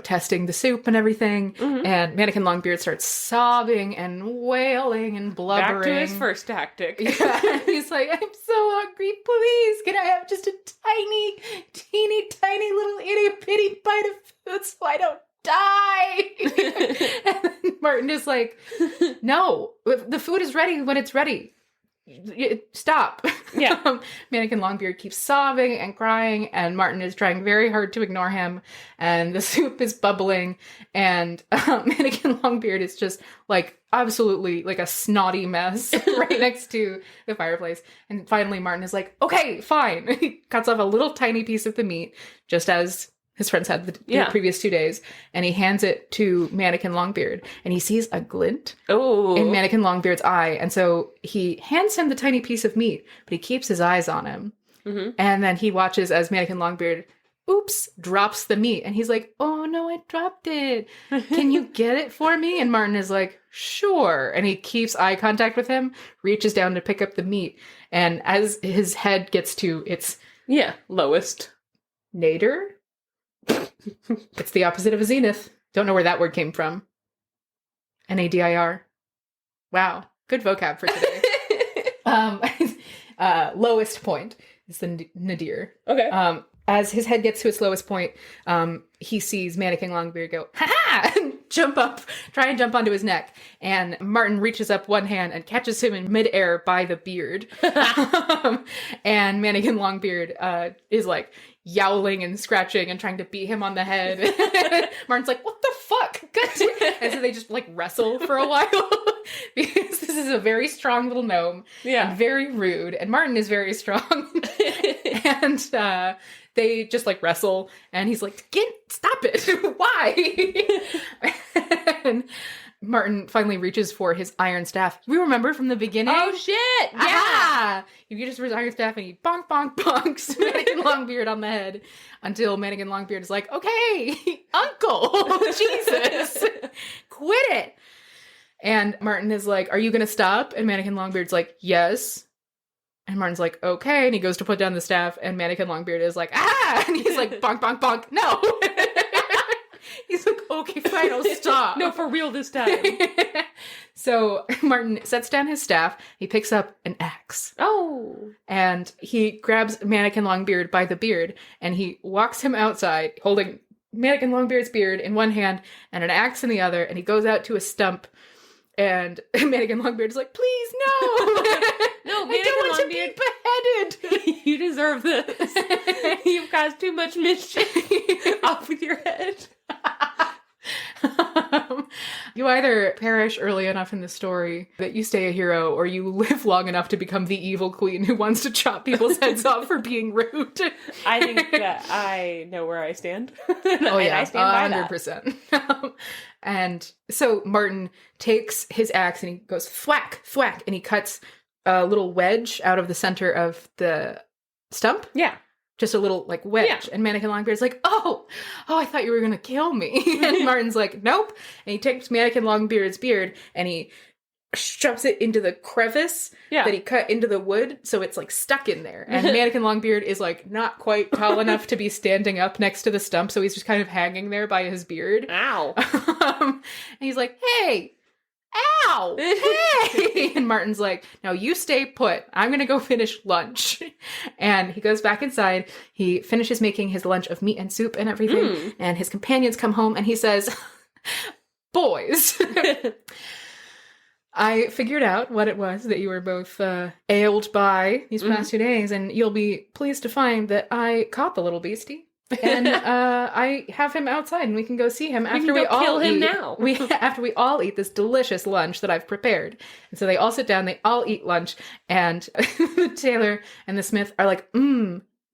testing the soup and everything. And Mannikin Longbeard starts sobbing and wailing and blubbering. Back to his first tactic. Yeah. He's like, I'm so hungry. Please, can I have just a teeny tiny little itty bitty bite of food so I don't die? And then Martin is like, no, the food is ready when it's ready. Stop. Yeah. Mannikin Longbeard keeps sobbing and crying, and Martin is trying very hard to ignore him, and the soup is bubbling, and Mannikin Longbeard is just like absolutely like a snotty mess right next to the fireplace. And finally Martin is like, okay, fine. He cuts off a little tiny piece of the meat, just as his friends had the previous 2 days, and he hands it to Mannikin Longbeard, and he sees a glint in Mannikin Longbeard's eye, and so he hands him the tiny piece of meat, but he keeps his eyes on him. And then he watches as Mannikin Longbeard, drops the meat, and he's like, oh no, I dropped it. Can you get it for me? And Martin is like, sure. And he keeps eye contact with him, reaches down to pick up the meat, and as his head gets to its lowest nadir, it's the opposite of a zenith. Don't know where that word came from. Nadir. Wow. Good vocab for today. Lowest point is the nadir. Okay. As his head gets to its lowest point, he sees Mannikin Longbeard go, ha-ha! And try and jump onto his neck. And Martin reaches up one hand and catches him in midair by the beard. And Mannikin Longbeard is like yowling and scratching and trying to beat him on the head. Martin's like, what the fuck? And so they just like wrestle for a while. Because this is a very strong little gnome. Yeah. And very rude. And Martin is very strong. And they just like wrestle, and he's like, stop it. Why? And Martin finally reaches for his iron staff. We remember from the beginning. Oh shit! Yeah. Ah! He reaches for his iron staff and he bonks Mannikin Longbeard on the head until Mannikin Longbeard is like, okay, Uncle, Jesus, quit it. And Martin is like, are you gonna stop? And Mannikin Longbeard's like, yes. And Martin's like, okay. And he goes to put down the staff, and Mannikin Longbeard is like, ah! And he's like, bonk. No. He's like, okay, fine, I'll stop. No, for real this time. So Martin sets down his staff. He picks up an axe. Oh. And he grabs Mannikin Longbeard by the beard, and he walks him outside, holding Mannikin Longbeard's beard in one hand and an axe in the other, and he goes out to a stump. And Mannikin Longbeard is like, please, no! No, I don't want to be beheaded! You deserve this. You've caused too much mischief. Off with your head. You either perish early enough in the story that you stay a hero, or you live long enough to become the evil queen who wants to chop people's heads off for being rude. I think that I know where I stand. Oh yeah, I stand by 100%. And so Martin takes his axe and he goes thwack, and he cuts a little wedge out of the center of the stump. Yeah. Just a little, like, wedge. Yeah. And Mannikin Longbeard's like, oh, I thought you were going to kill me. And Martin's like, nope. And he takes Mannikin Longbeard's beard and he shoves it into the crevice that he cut into the wood. So it's, like, stuck in there. And Mannikin Longbeard is, like, not quite tall enough to be standing up next to the stump. So he's just kind of hanging there by his beard. Ow. And he's like, hey, ow, hey! And Martin's like, now you stay put. I'm going to go finish lunch. And he goes back inside. He finishes making his lunch of meat and soup and everything. And his companions come home and he says, boys, I figured out what it was that you were both ailed by these past 2 days. And you'll be pleased to find that I caught the little beastie. And I have him outside, and we can go see him after we all kill him eat. now. After we all eat this delicious lunch that I've prepared. And so they all sit down, they all eat lunch, and the tailor and the smith are like,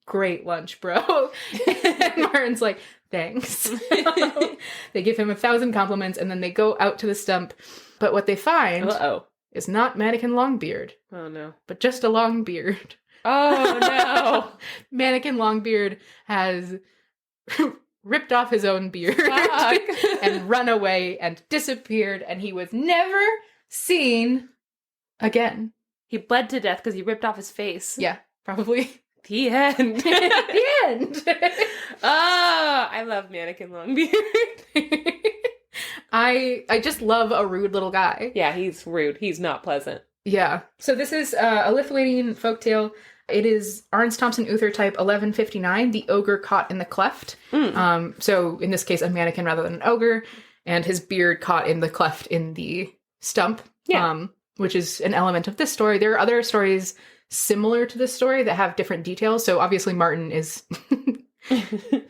great lunch, bro. And Martin's like, thanks. They give him 1,000 compliments, and then they go out to the stump. But what they find is not Mannikin Longbeard. Oh no. But just a long beard. Oh no. Mannikin Longbeard has ripped off his own beard and run away and disappeared, and he was never seen again. He bled to death because he ripped off his face. Yeah, probably. The end. The end. I love Mannikin Longbeard. I just love a rude little guy. Yeah, he's rude. He's not pleasant. Yeah. So this is a Lithuanian folktale. It is Arns Thompson Uther type 1159, the ogre caught in the cleft. So in this case, a mannequin rather than an ogre, and his beard caught in the cleft in the stump, which is an element of this story. There are other stories similar to this story that have different details. So obviously Martin is... nothing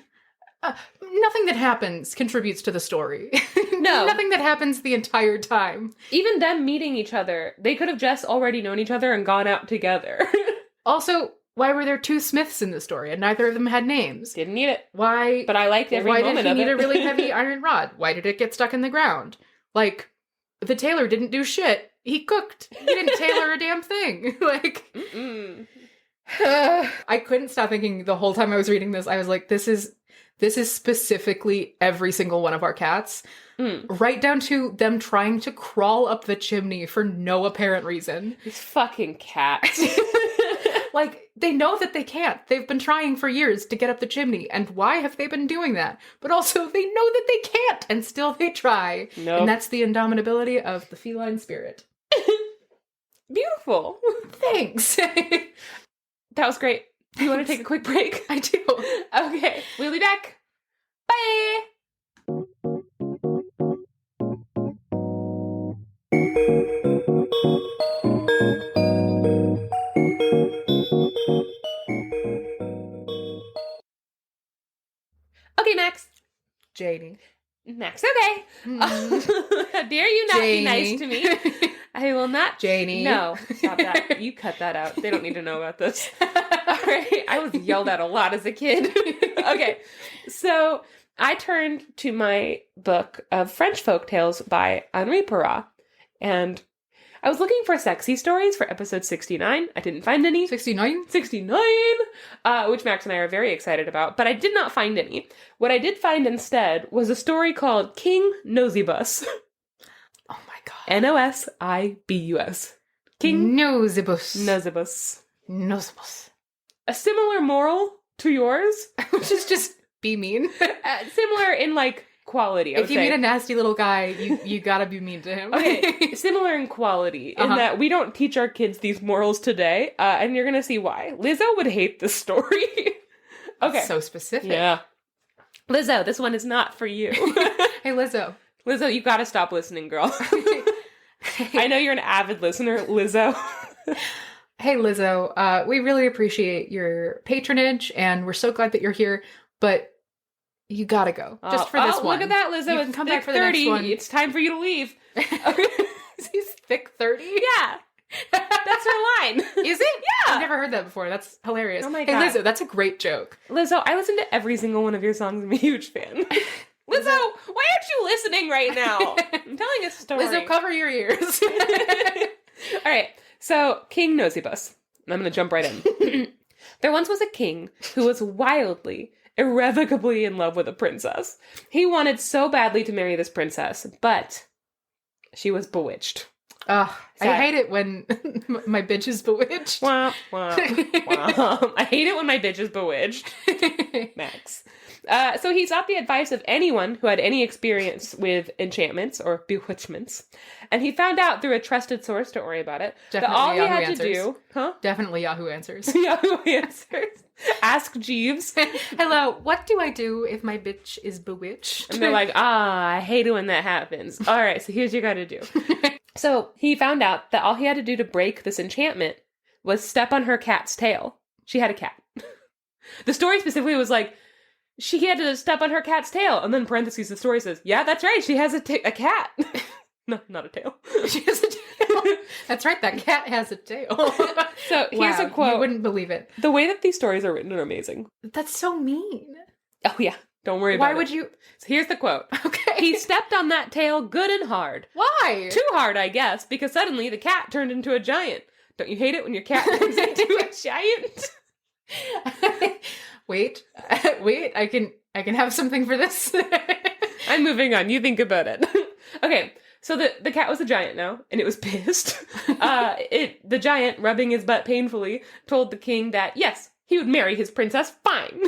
that happens contributes to the story. No. Nothing that happens the entire time. Even them meeting each other, they could have just already known each other and gone out together. Also, why were there 2 smiths in the story and neither of them had names? Didn't need it. Why? But I liked every moment of it. Why did he need a really heavy iron rod? Why did it get stuck in the ground? Like, the tailor didn't do shit. He cooked. He didn't tailor a damn thing. Like, I couldn't stop thinking the whole time I was reading this. I was like, this is specifically every single one of our cats. Right down to them trying to crawl up the chimney for no apparent reason. These fucking cats. Like, they know that they can't. They've been trying for years to get up the chimney. And why have they been doing that? But also, they know that they can't, and still they try. Nope. And that's the indomitability of the feline spirit. Beautiful. Thanks. That was great. Do you want to take a quick break? I do. Okay, we'll be back. Bye! Okay, Max. Janey. Max, okay. How dare you not be nice to me? I will not. Janey. No, stop that. You cut that out. They don't need to know about this. All right. I was yelled at a lot as a kid. Okay. So I turned to my book of French folktales by Henri Perrat, and I was looking for sexy stories for episode 69. I didn't find any. 69? 69! Which Max and I are very excited about, but I did not find any. What I did find instead was a story called King Nosibus. Oh my god. Nosibus. King Nosibus. Nosibus. Nosibus. A similar moral to yours. Which is just be mean. Similar in, like, quality, I would If you say. meet a nasty little guy, you gotta be mean to him. Okay, similar in quality, in that we don't teach our kids these morals today, and you're gonna see why. Lizzo would hate this story. Okay. So specific. Yeah. Lizzo, this one is not for you. Hey, Lizzo. Lizzo, you gotta stop listening, girl. I know you're an avid listener, Lizzo. Hey, Lizzo, we really appreciate your patronage, and we're so glad that you're here, but you gotta go. Just for this one. Look at that, Lizzo. You can It's come thick back for the 30. next one. It's time for you to leave. He's thick 30? Yeah. That's her line. Is it? Yeah. I've never heard that before. That's hilarious. Oh my Hey, God. Lizzo, that's a great joke. Lizzo, I listen to every single one of your songs. I'm a huge fan. Lizzo, why aren't you listening right now? I'm telling a story. Lizzo, cover your ears. All right. So, King Nosibus. I'm going to jump right in. There once was a king who was wildly, irrevocably in love with a princess. He wanted so badly to marry this princess, but she was bewitched. I Sad. hate it when my bitch is bewitched. Wah, wah, wah. I hate it when my bitch is bewitched. Max. So he sought the advice of anyone who had any experience with enchantments or bewitchments, and he found out through a trusted source, don't worry about it, Definitely that all he Yahoo had Answers. to do... Huh? Definitely Yahoo Answers. Yahoo Answers. Ask Jeeves. Hello, what do I do if my bitch is bewitched? And they're like, I hate it when that happens. All right, so here's what you gotta do. So he found out that all he had to do to break this enchantment was step on her cat's tail. She had a cat. The story specifically was like, she had to step on her cat's tail. And then in parentheses, the story says, yeah, that's right, she has a cat. No, not a tail. She has a tail. That's right, that cat has a tail. So here's a quote. You wouldn't believe it. The way that these stories are written are amazing. That's so mean. Oh yeah, don't worry about it. Why would you... So here's the quote. Okay. He stepped on that tail good and hard. Why? Too hard, I guess, because suddenly the cat turned into a giant. Don't you hate it when your cat turns into a giant? Wait, I can have something for this. I'm moving on. You think about it. Okay, so the cat was a giant now, and it was pissed. The giant, rubbing his butt painfully, told the king that, yes, he would marry his princess fine.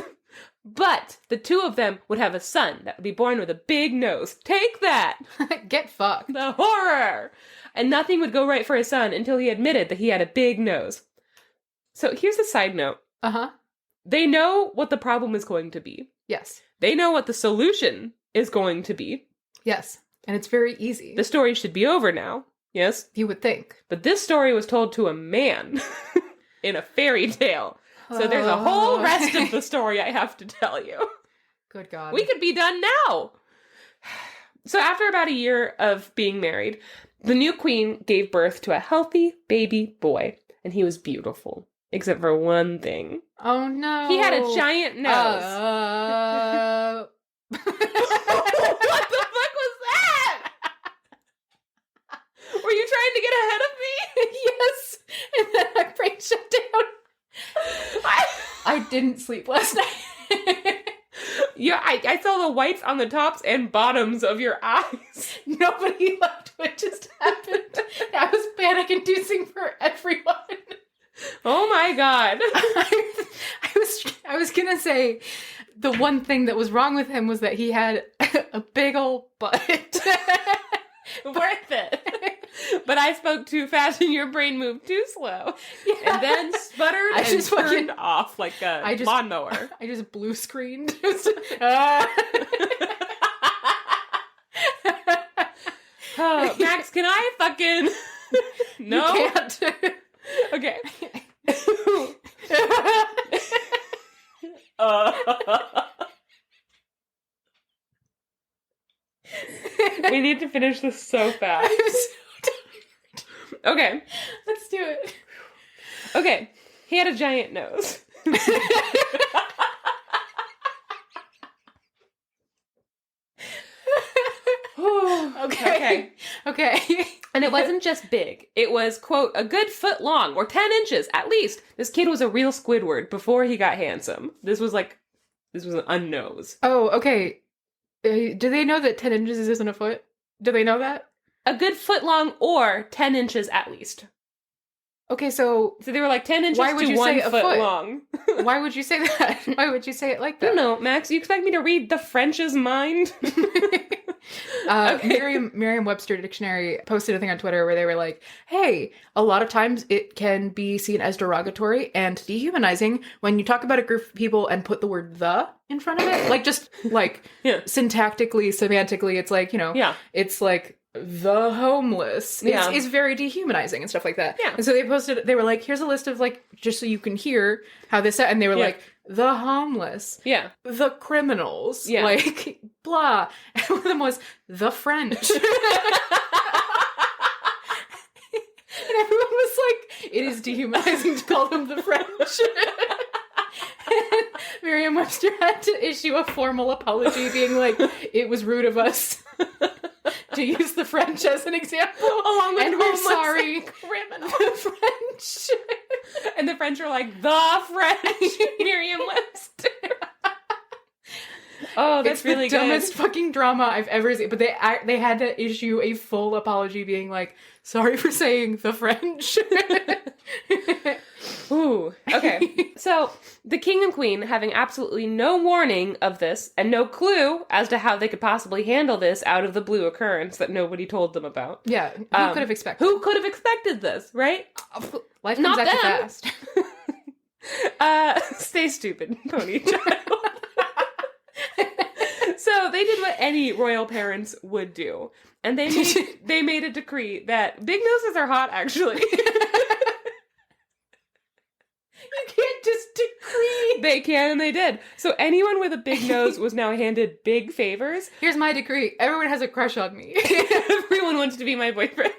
But the two of them would have a son that would be born with a big nose. Take that! Get fucked. The horror! And nothing would go right for his son until he admitted that he had a big nose. So here's a side note. Uh-huh. They know what the problem is going to be. Yes. They know what the solution is going to be. Yes. And it's very easy. The story should be over now. Yes? You would think. But this story was told to a man in a fairy tale. So there's a whole rest of the story I have to tell you. Good God. We could be done now. So after about a year of being married, the new queen gave birth to a healthy baby boy. And he was beautiful. Except for one thing. Oh no. He had a giant nose. What the fuck was that? Were you trying to get ahead of me? Yes. And then my brain shut down. I didn't sleep last night. Yeah, I saw the whites on the tops and bottoms of your eyes. Nobody left what just happened. That was panic-inducing for everyone. Oh my God. I was gonna say the one thing that was wrong with him was that he had a big old butt. Worth it. But I spoke too fast and your brain moved too slow. Yeah. And then sputtered and turned off like a lawnmower. I just blue screened. Max, can I fucking... No? You can't. Okay. We need to finish this so fast. I'm so tired. Okay. Let's do it. Okay. He had a giant nose. Okay. And it wasn't just big. It was, quote, a good foot long, or 10 inches, at least. This kid was a real Squidward before he got handsome. This was an unnose. Oh, okay. Do they know that 10 inches isn't a foot? Do they know that? A good foot long or 10 inches at least. Okay, so they were like 10 inches why would to you 1 say a foot foot long. Why would you say that? Why would you say it like that? I don't know, Max. You expect me to read the French's mind? Merriam-Webster Dictionary posted a thing on Twitter where they were like, hey, a lot of times it can be seen as derogatory and dehumanizing when you talk about a group of people and put the word the in front of it. Like, just like syntactically, semantically, it's like, it's like the homeless. It's very dehumanizing and stuff like that. Yeah. And so they were like, here's a list of like, just so you can hear how this, and they were like, the homeless. Yeah. The criminals. Yeah. Like, blah. And one of them was the French. And everyone was like, it is dehumanizing to call them the French. And Merriam-Webster had to issue a formal apology being like, it was rude of us to use the French as an example. Along with and we're sorry. Criminal. The French. And the French are like, the French. Merriam-Webster. Oh, that's really good. It's the dumbest fucking drama I've ever seen. But they had to issue a full apology being like, sorry for saying the French. Ooh, okay. So So the king and queen, having absolutely no warning of this and no clue as to how they could possibly handle this out of the blue occurrence that nobody told them about. Yeah, who could have expected? Who could have expected this, right? Life comes Not at you them. fast. Stay stupid, pony child. So they did what any royal parents would do. And they made a decree that big noses are hot, actually. You can't just decree. They can, and they did. So anyone with a big nose was now handed big favors. Here's my decree. Everyone has a crush on me. Everyone wants to be my boyfriend.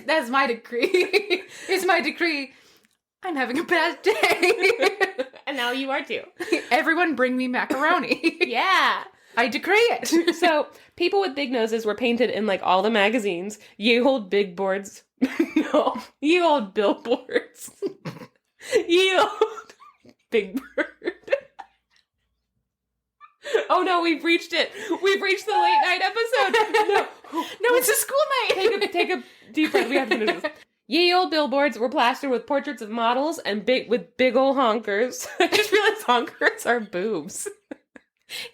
That's my decree. Here's my decree. I'm having a bad day. And now you are too. Everyone bring me macaroni. Yeah. I decree it. So people with big noses were painted in like all the magazines. Ye old big boards. No. Ye old billboards. Ye old big bird. Oh no, we've reached it. We've reached the late night episode. No, it's a school night. Take a deep breath. We have to finish this. Ye old billboards were plastered with portraits of models and big old honkers. I just realized honkers are boobs.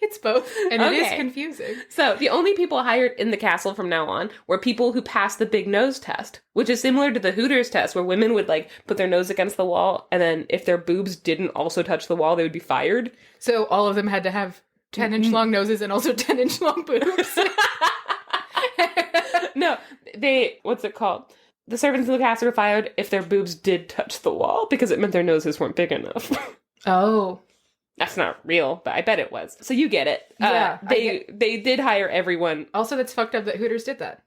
It's both, and it is confusing. So the only people hired in the castle from now on were people who passed the big nose test, which is similar to the Hooters test, where women would like put their nose against the wall, and then if their boobs didn't also touch the wall, they would be fired. So all of them had to have 10-inch long noses and also 10-inch long boobs. No, what's it called? The servants in the castle were fired if their boobs did touch the wall, because it meant their noses weren't big enough. Oh. That's not real, but I bet it was. So you get it. Yeah. They did hire everyone. Also, that's fucked up that Hooters did that.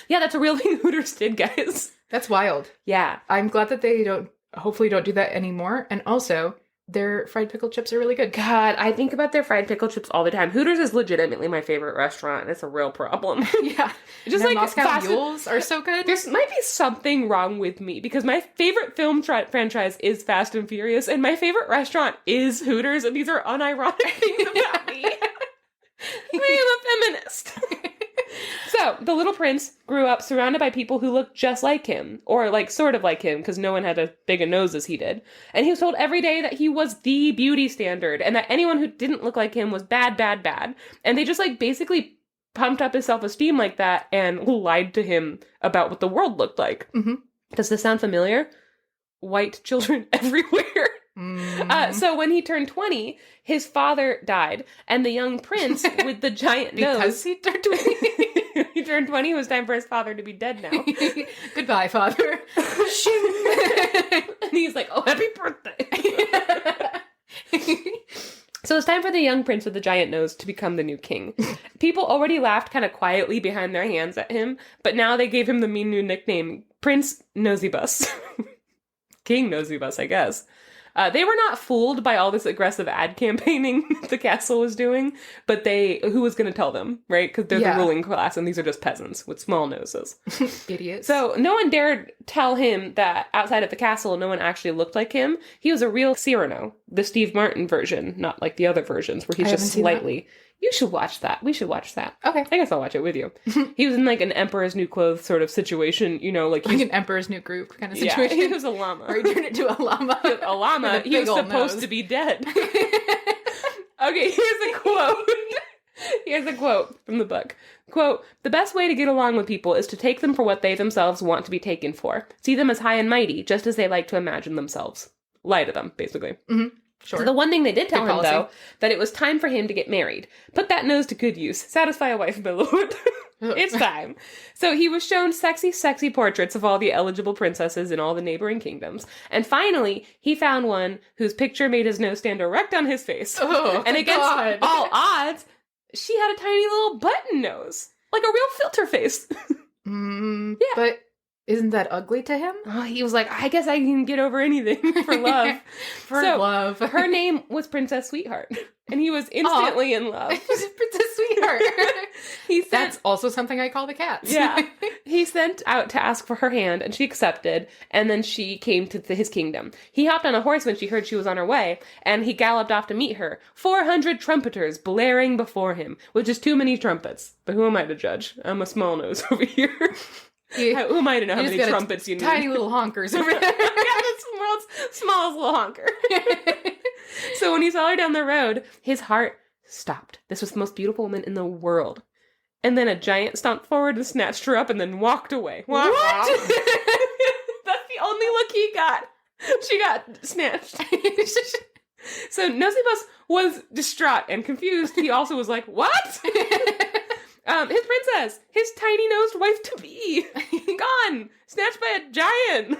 Yeah, that's a real thing Hooters did, guys. That's wild. Yeah. I'm glad that they hopefully don't do that anymore. And also, their fried pickle chips are really good. God, I think about their fried pickle chips all the time. Hooters is legitimately my favorite restaurant, and it's a real problem. Yeah. Just like Moscow Mules are so good. There might be something wrong with me, because my favorite film franchise is Fast and Furious, and my favorite restaurant is Hooters, and these are unironic things about me. I am a feminist. So, the little prince grew up surrounded by people who looked just like him, or like sort of like him, because no one had as big a nose as he did. And he was told every day that he was the beauty standard, and that anyone who didn't look like him was bad, bad, bad. And they just like basically pumped up his self-esteem like that and lied to him about what the world looked like. Mm-hmm. Does this sound familiar? White children everywhere. Mm. So when he turned 20, his father died, and the young prince with the giant nose... Because he turned 20? He turned 20, it was time for his father to be dead now. Goodbye, father. And he's like, oh, happy birthday. So it's time for the young prince with the giant nose to become the new king. People already laughed kind of quietly behind their hands at him, but now they gave him the mean new nickname, Prince Nosibus. King Nosibus, I guess. They were not fooled by all this aggressive ad campaigning the castle was doing, but who was going to tell them, right? Because they're the ruling class, and these are just peasants with small noses. Idiots. So no one dared tell him that outside of the castle, no one actually looked like him. He was a real Cyrano, the Steve Martin version, not like the other versions where he's just slightly... You should watch that. We should watch that. Okay. I guess I'll watch it with you. He was in like an Emperor's New Clothes sort of situation, you know, like an Emperor's New Group kind of situation. Yeah, he was a llama. Or he turned into a llama. A llama. He was supposed to be dead. Okay, here's a quote. Here's a quote from the book. Quote, "The best way to get along with people is to take them for what they themselves want to be taken for. See them as high and mighty, just as they like to imagine themselves. Lie to them, basically." Mm-hmm. Sure. So the one thing they did tell him, though, that it was time for him to get married. Put that nose to good use. Satisfy a wife, my lord. It's time. So he was shown sexy, sexy portraits of all the eligible princesses in all the neighboring kingdoms. And finally, he found one whose picture made his nose stand erect on his face. Oh, and against all odds, she had a tiny little button nose. Like a real filter face. Yeah. But... isn't that ugly to him? Oh, he was like, I guess I can get over anything for love. Love. Her name was Princess Sweetheart. And he was instantly in love. Princess Sweetheart. That's also something I call the cats. Yeah. He sent out to ask for her hand, and she accepted, and then she came to his kingdom. He hopped on a horse when she heard she was on her way, and he galloped off to meet her. 400 trumpeters blaring before him, which is too many trumpets. But who am I to judge? I'm a small nose over here. Who am I to know how many trumpets you need? Tiny little honkers over there. I got a world's smallest little honker. So when he saw her down the road, his heart stopped. This was the most beautiful woman in the world. And then a giant stomped forward and snatched her up and then walked away. What? That's the only look he got. She got snatched. So Nosibus was distraught and confused. He also was like, what? His princess, his tiny-nosed wife-to-be, gone, snatched by a giant.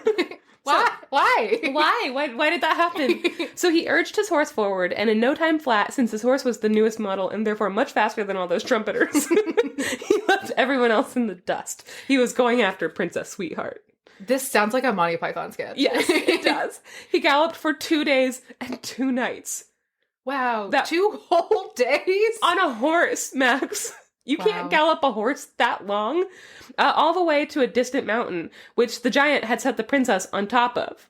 Why? Why did that happen? So he urged his horse forward, and in no time flat, since his horse was the newest model and therefore much faster than all those trumpeters, he left everyone else in the dust. He was going after Princess Sweetheart. This sounds like a Monty Python sketch. Yes, it does. He galloped for 2 days and 2 nights. Wow, 2 whole days? On a horse, Max. You can't gallop a horse that long. All the way to a distant mountain, which the giant had set the princess on top of.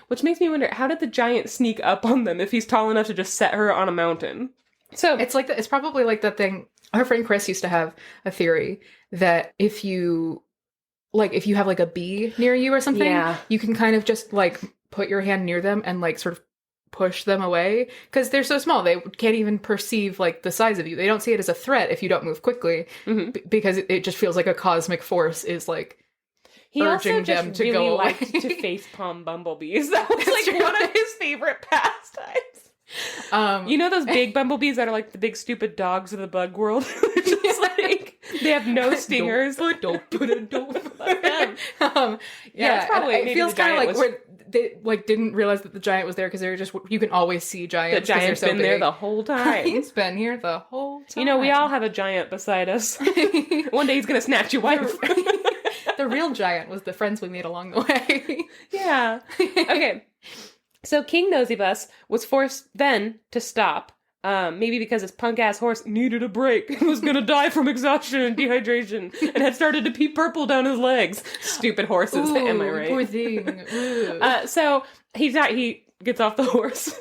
Which makes me wonder, how did the giant sneak up on them if he's tall enough to just set her on a mountain? So it's like it's probably like that thing. Our friend Chris used to have a theory that if you have like a bee near you or something, you can kind of just like put your hand near them and like sort of push them away because they're so small they can't even perceive like the size of you. They don't see it as a threat if you don't move quickly because it just feels like a cosmic force is like urging them to go away. Liked to facepalm bumblebees. That was like one of his favorite pastimes. You know those big bumblebees that are like the big stupid dogs of the bug world? Just like they have no stingers. Don't put it. Yeah, that's probably. It feels kind of like where they like didn't realize that the giant was there because they're just you can always see giants. The giant's so been there the whole time. He's been here the whole time. You know, we all have a giant beside us. One day he's gonna snatch your wife. The real giant was the friends we made along the way. Yeah. Okay. So King Nosibus was forced then to stop, maybe because his punk-ass horse needed a break and was gonna die from exhaustion and dehydration and had started to pee purple down his legs. Stupid horses, am I right? Poor thing. So he gets off the horse,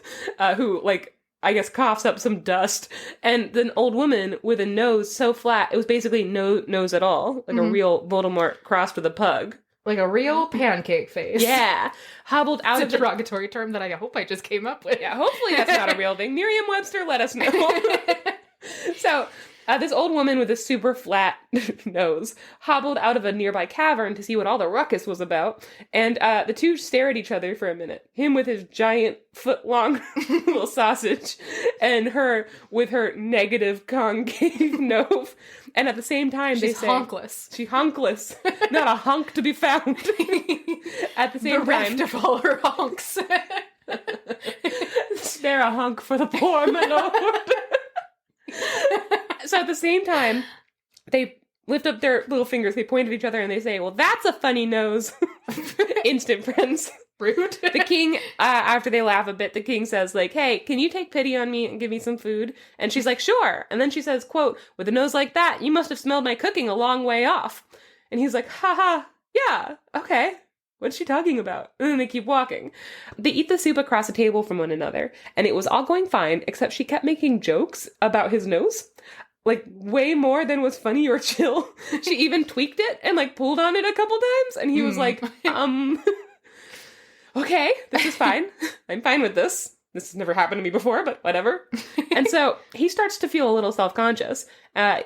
who, like, I guess coughs up some dust, and an old woman with a nose so flat, it was basically no nose at all, like a real Voldemort crossed with a pug. Like a real pancake face. Yeah. Hobbled out of a derogatory term that I hope I just came up with. Yeah, hopefully that's not a real thing. Merriam-Webster, let us know. So, this old woman with a super flat nose hobbled out of a nearby cavern to see what all the ruckus was about, and the two stare at each other for a minute. Him with his giant foot-long little sausage, and her with her negative concave nose. And at the same time, they say... honkless. She's honkless. Not a hunk to be found. At the same time... Bereft of all her honks. Spare a hunk for the poor, my lord. So at the same time, they lift up their little fingers, they point at each other, and they say, well, that's a funny nose. Instant friends. Rude. The king, after they laugh a bit, the king says, like, hey, can you take pity on me and give me some food? And she's like, sure. And then she says, quote, with a nose like that, you must have smelled my cooking a long way off. And he's like, haha, yeah, okay. What's she talking about? And then they keep walking. They eat the soup across a table from one another, and it was all going fine, except she kept making jokes about his nose. Like, way more than was funny or chill. She even tweaked it and, like, pulled on it a couple times, and he was like, okay, this is fine. I'm fine with this. This has never happened to me before, but whatever. And so he starts to feel a little self-conscious.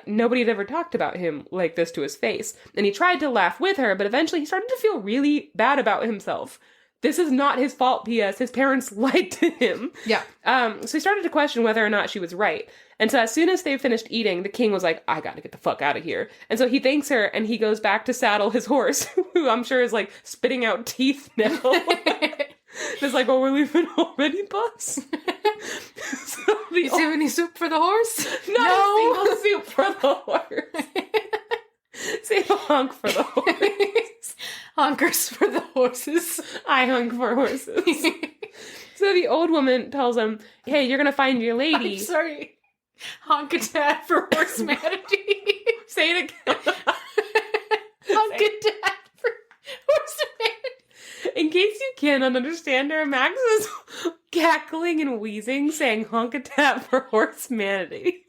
Nobody had ever talked about him like this to his face. And he tried to laugh with her, but eventually he started to feel really bad about himself. This is not his fault, P.S. His parents lied to him. Yeah. So he started to question whether or not she was right. And so as soon as they finished eating, the king was like, I gotta get the fuck out of here. And so he thanks her, and he goes back to saddle his horse, who I'm sure is, like, spitting out teeth now. It's like, oh, we're leaving already, boss? So you have any soup for the horse? No. A single soup for the horse. Save a honk for the horse. Honkers for the horses. I honk for horses. So the old woman tells him, hey, you're gonna find your lady. I'm sorry. Honkitat for Horse-manity. Say it again. Honkitat for Horse-manity. In case you cannot understand her, Max is cackling and wheezing, saying Honkitat for Horse-manity.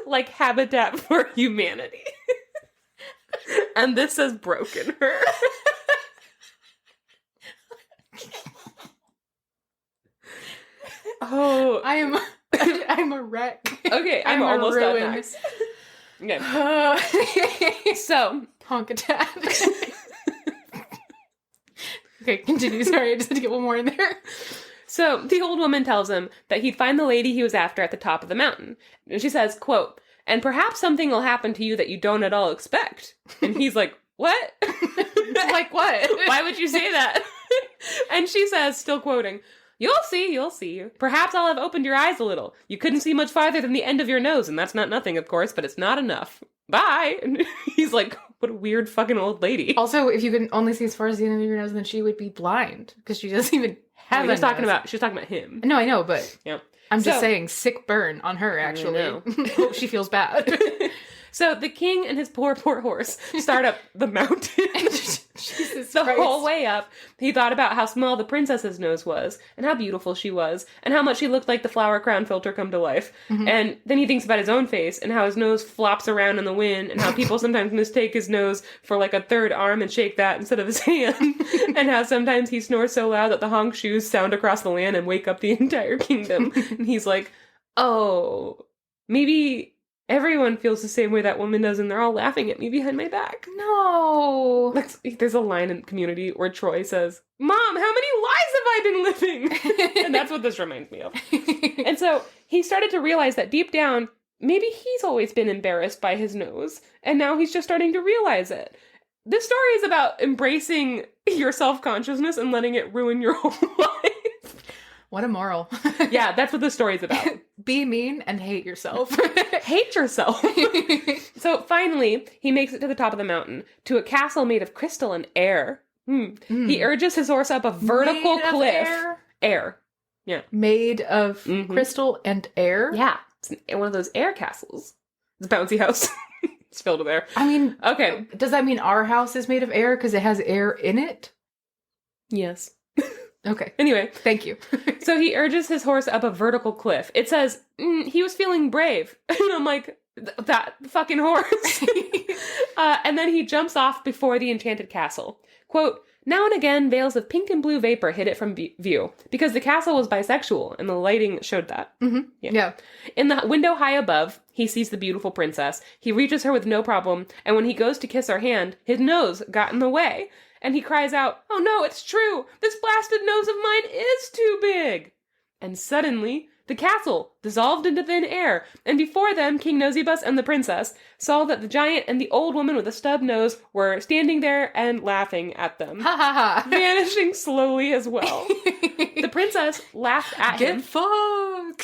Like Habitat for Humanity. And this has broken her. So I'm a wreck. Okay, I'm almost done next. Okay. So Honkitat. Okay, continue. Sorry, I just had to get one more in there. So the old woman tells him that he'd find the lady he was after at the top of the mountain. And she says, quote, "And perhaps something will happen to you that you don't at all expect." And he's like, "What?" Like what? Why would you say that? And she says, still quoting, you'll see. Perhaps I'll have opened your eyes a little. You couldn't see much farther than the end of your nose, and that's not nothing, of course, but it's not enough. Bye." And he's like, what a weird fucking old lady. Also, if you can only see as far as the end of your nose, then she would be blind, because she doesn't even have She was talking about him. No, I know, but Yeah. I'm just saying, sick burn on her, actually. know. Hope she feels bad. So the king and his poor horse start up the mountain. Jesus The Christ. whole way up, he thought about how small the princess's nose was, and how beautiful she was, and how much she looked like the flower crown filter come to life. Mm-hmm. And then he thinks about his own face, and how his nose flops around in the wind, and how people sometimes mistake his nose for like a third arm and shake that instead of his hand, and how sometimes he snores so loud that the honk shoes sound across the land and wake up the entire kingdom. And he's like, oh, maybe everyone feels the same way that woman does, and they're all laughing at me behind my back. No. There's a line in Community where Troy says, "Mom, how many lives have I been living?" And that's what this reminds me of. And so he started to realize that deep down, maybe he's always been embarrassed by his nose, and now he's just starting to realize it. This story is about embracing your self-consciousness and letting it ruin your whole life. What a moral. Yeah, that's what the story's about. Be mean and hate yourself. Hate yourself. So finally, he makes it to the top of the mountain, to a castle made of crystal and air. He urges his horse up a vertical Made of cliff. air? Yeah. Made of Mhm. crystal and air? Yeah. It's one of those air castles. It's a bouncy house. It's filled with air. I mean, Okay. does that mean our house is made of air because it has air in it? Yes. Okay. Anyway, Thank you. so he urges his horse up a vertical cliff. It says, he was feeling brave. And I'm like, that fucking horse. And then he jumps off before the enchanted castle. Quote, "Now and again, veils of pink and blue vapor hid it from view, because the castle was bisexual, and the lighting showed that." Mm-hmm. Yeah. In the window high above, he sees the beautiful princess. He reaches her with no problem, and when he goes to kiss her hand, his nose got in the way. And he cries out, "Oh no, it's true! This blasted nose of mine is too big!" And suddenly, the castle dissolved into thin air, and before them, King Nosibus and the princess saw that the giant and the old woman with a stub nose were standing there and laughing at them, Ha ha ha. vanishing slowly as well. The princess laughed at Get him. fucked.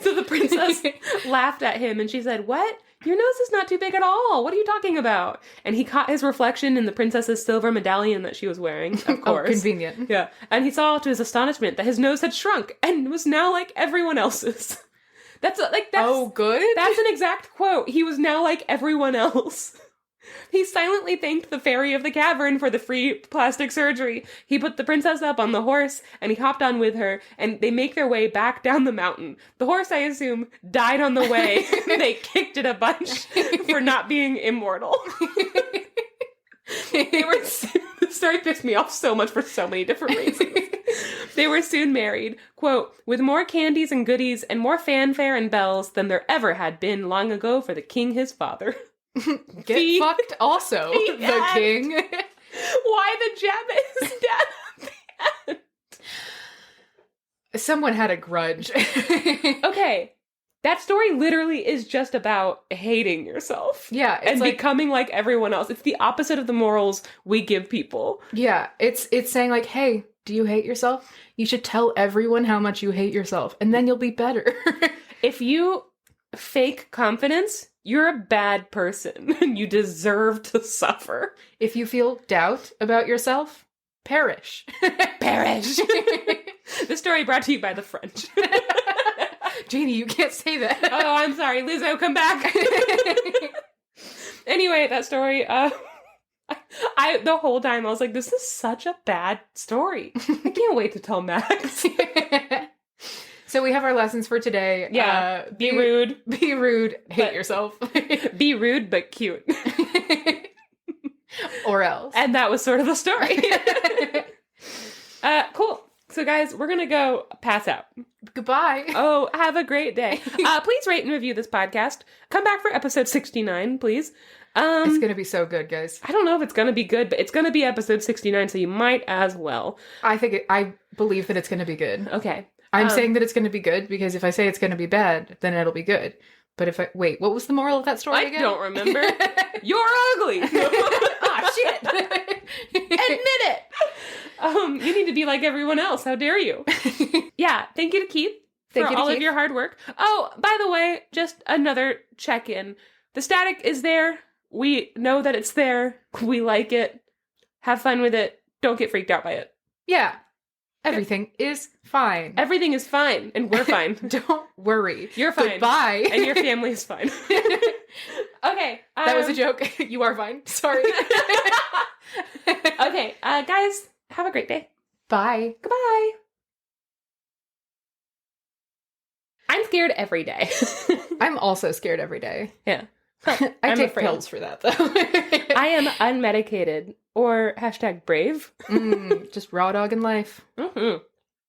So the princess laughed at him, and she said, "What? Your nose is not too big at all. What are you talking about?" And he caught his reflection in the princess's silver medallion that she was wearing, of course. Oh, convenient. Yeah. And he saw to his astonishment that his nose had shrunk and was now like everyone else's. That's Oh, good. that's an exact quote. He was now like everyone else. He silently thanked the fairy of the cavern for the free plastic surgery. He put the princess up on the horse, and he hopped on with her, and they make their way back down the mountain. The horse, I assume, died on the way. They kicked it a bunch for not being immortal. The story pissed me off so much for so many different reasons. They were soon married, quote, "with more candies and goodies and more fanfare and bells than there ever had been long ago for the king his father." Get fucked also, the end. king. Why the gem is dead at the end? Someone had a grudge. Okay, that story literally is just about hating yourself. Yeah, it's and like, becoming like everyone else. It's the opposite of the morals we give people. yeah, it's saying like, hey, do you hate yourself? You should tell everyone how much you hate yourself, and then you'll be better. If you fake confidence, you're a bad person, and you deserve to suffer. If you feel doubt about yourself, perish. Perish. This story brought to you by the French. Janey, you can't say that. Oh, I'm sorry. Lizzo, come back. Anyway, that story, I the whole time I was like, this is such a bad story. I can't wait to tell Max. So we have our lessons for today. Yeah. Be rude. Be rude. Hate But- yourself. Be rude, but cute. Or else. And that was sort of the story. Cool. So guys, guys, we're going to go pass out. Goodbye. Oh, have a great day. Please rate and review this podcast. Come back for episode 69, please. It's going to be so good, guys. I don't know if it's going to be good, but it's going to be episode 69, so you might as well. I believe that it's going to be good. Okay. I'm saying that it's going to be good because if I say it's going to be bad, then it'll be good. But wait, what was the moral of that story again? I don't remember. You're ugly. Ah, shit. Admit it. You need to be like everyone else. How dare you? Yeah. Thank you to Keith for all of your hard work. Oh, by the way, just another check-in. The static is there. We know that it's there. We like it. Have fun with it. Don't get freaked out by it. Yeah. Everything is fine. Everything is fine, and we're fine. Don't worry. You're fine. Goodbye. And your family is fine. Okay. That was a joke. You are fine. Sorry. Okay, guys, have a great day. Bye. Goodbye. I'm scared every day. I'm also scared every day. Yeah. I take pills for that, though. I am unmedicated, or #brave. Just raw dog in life. Mm-hmm.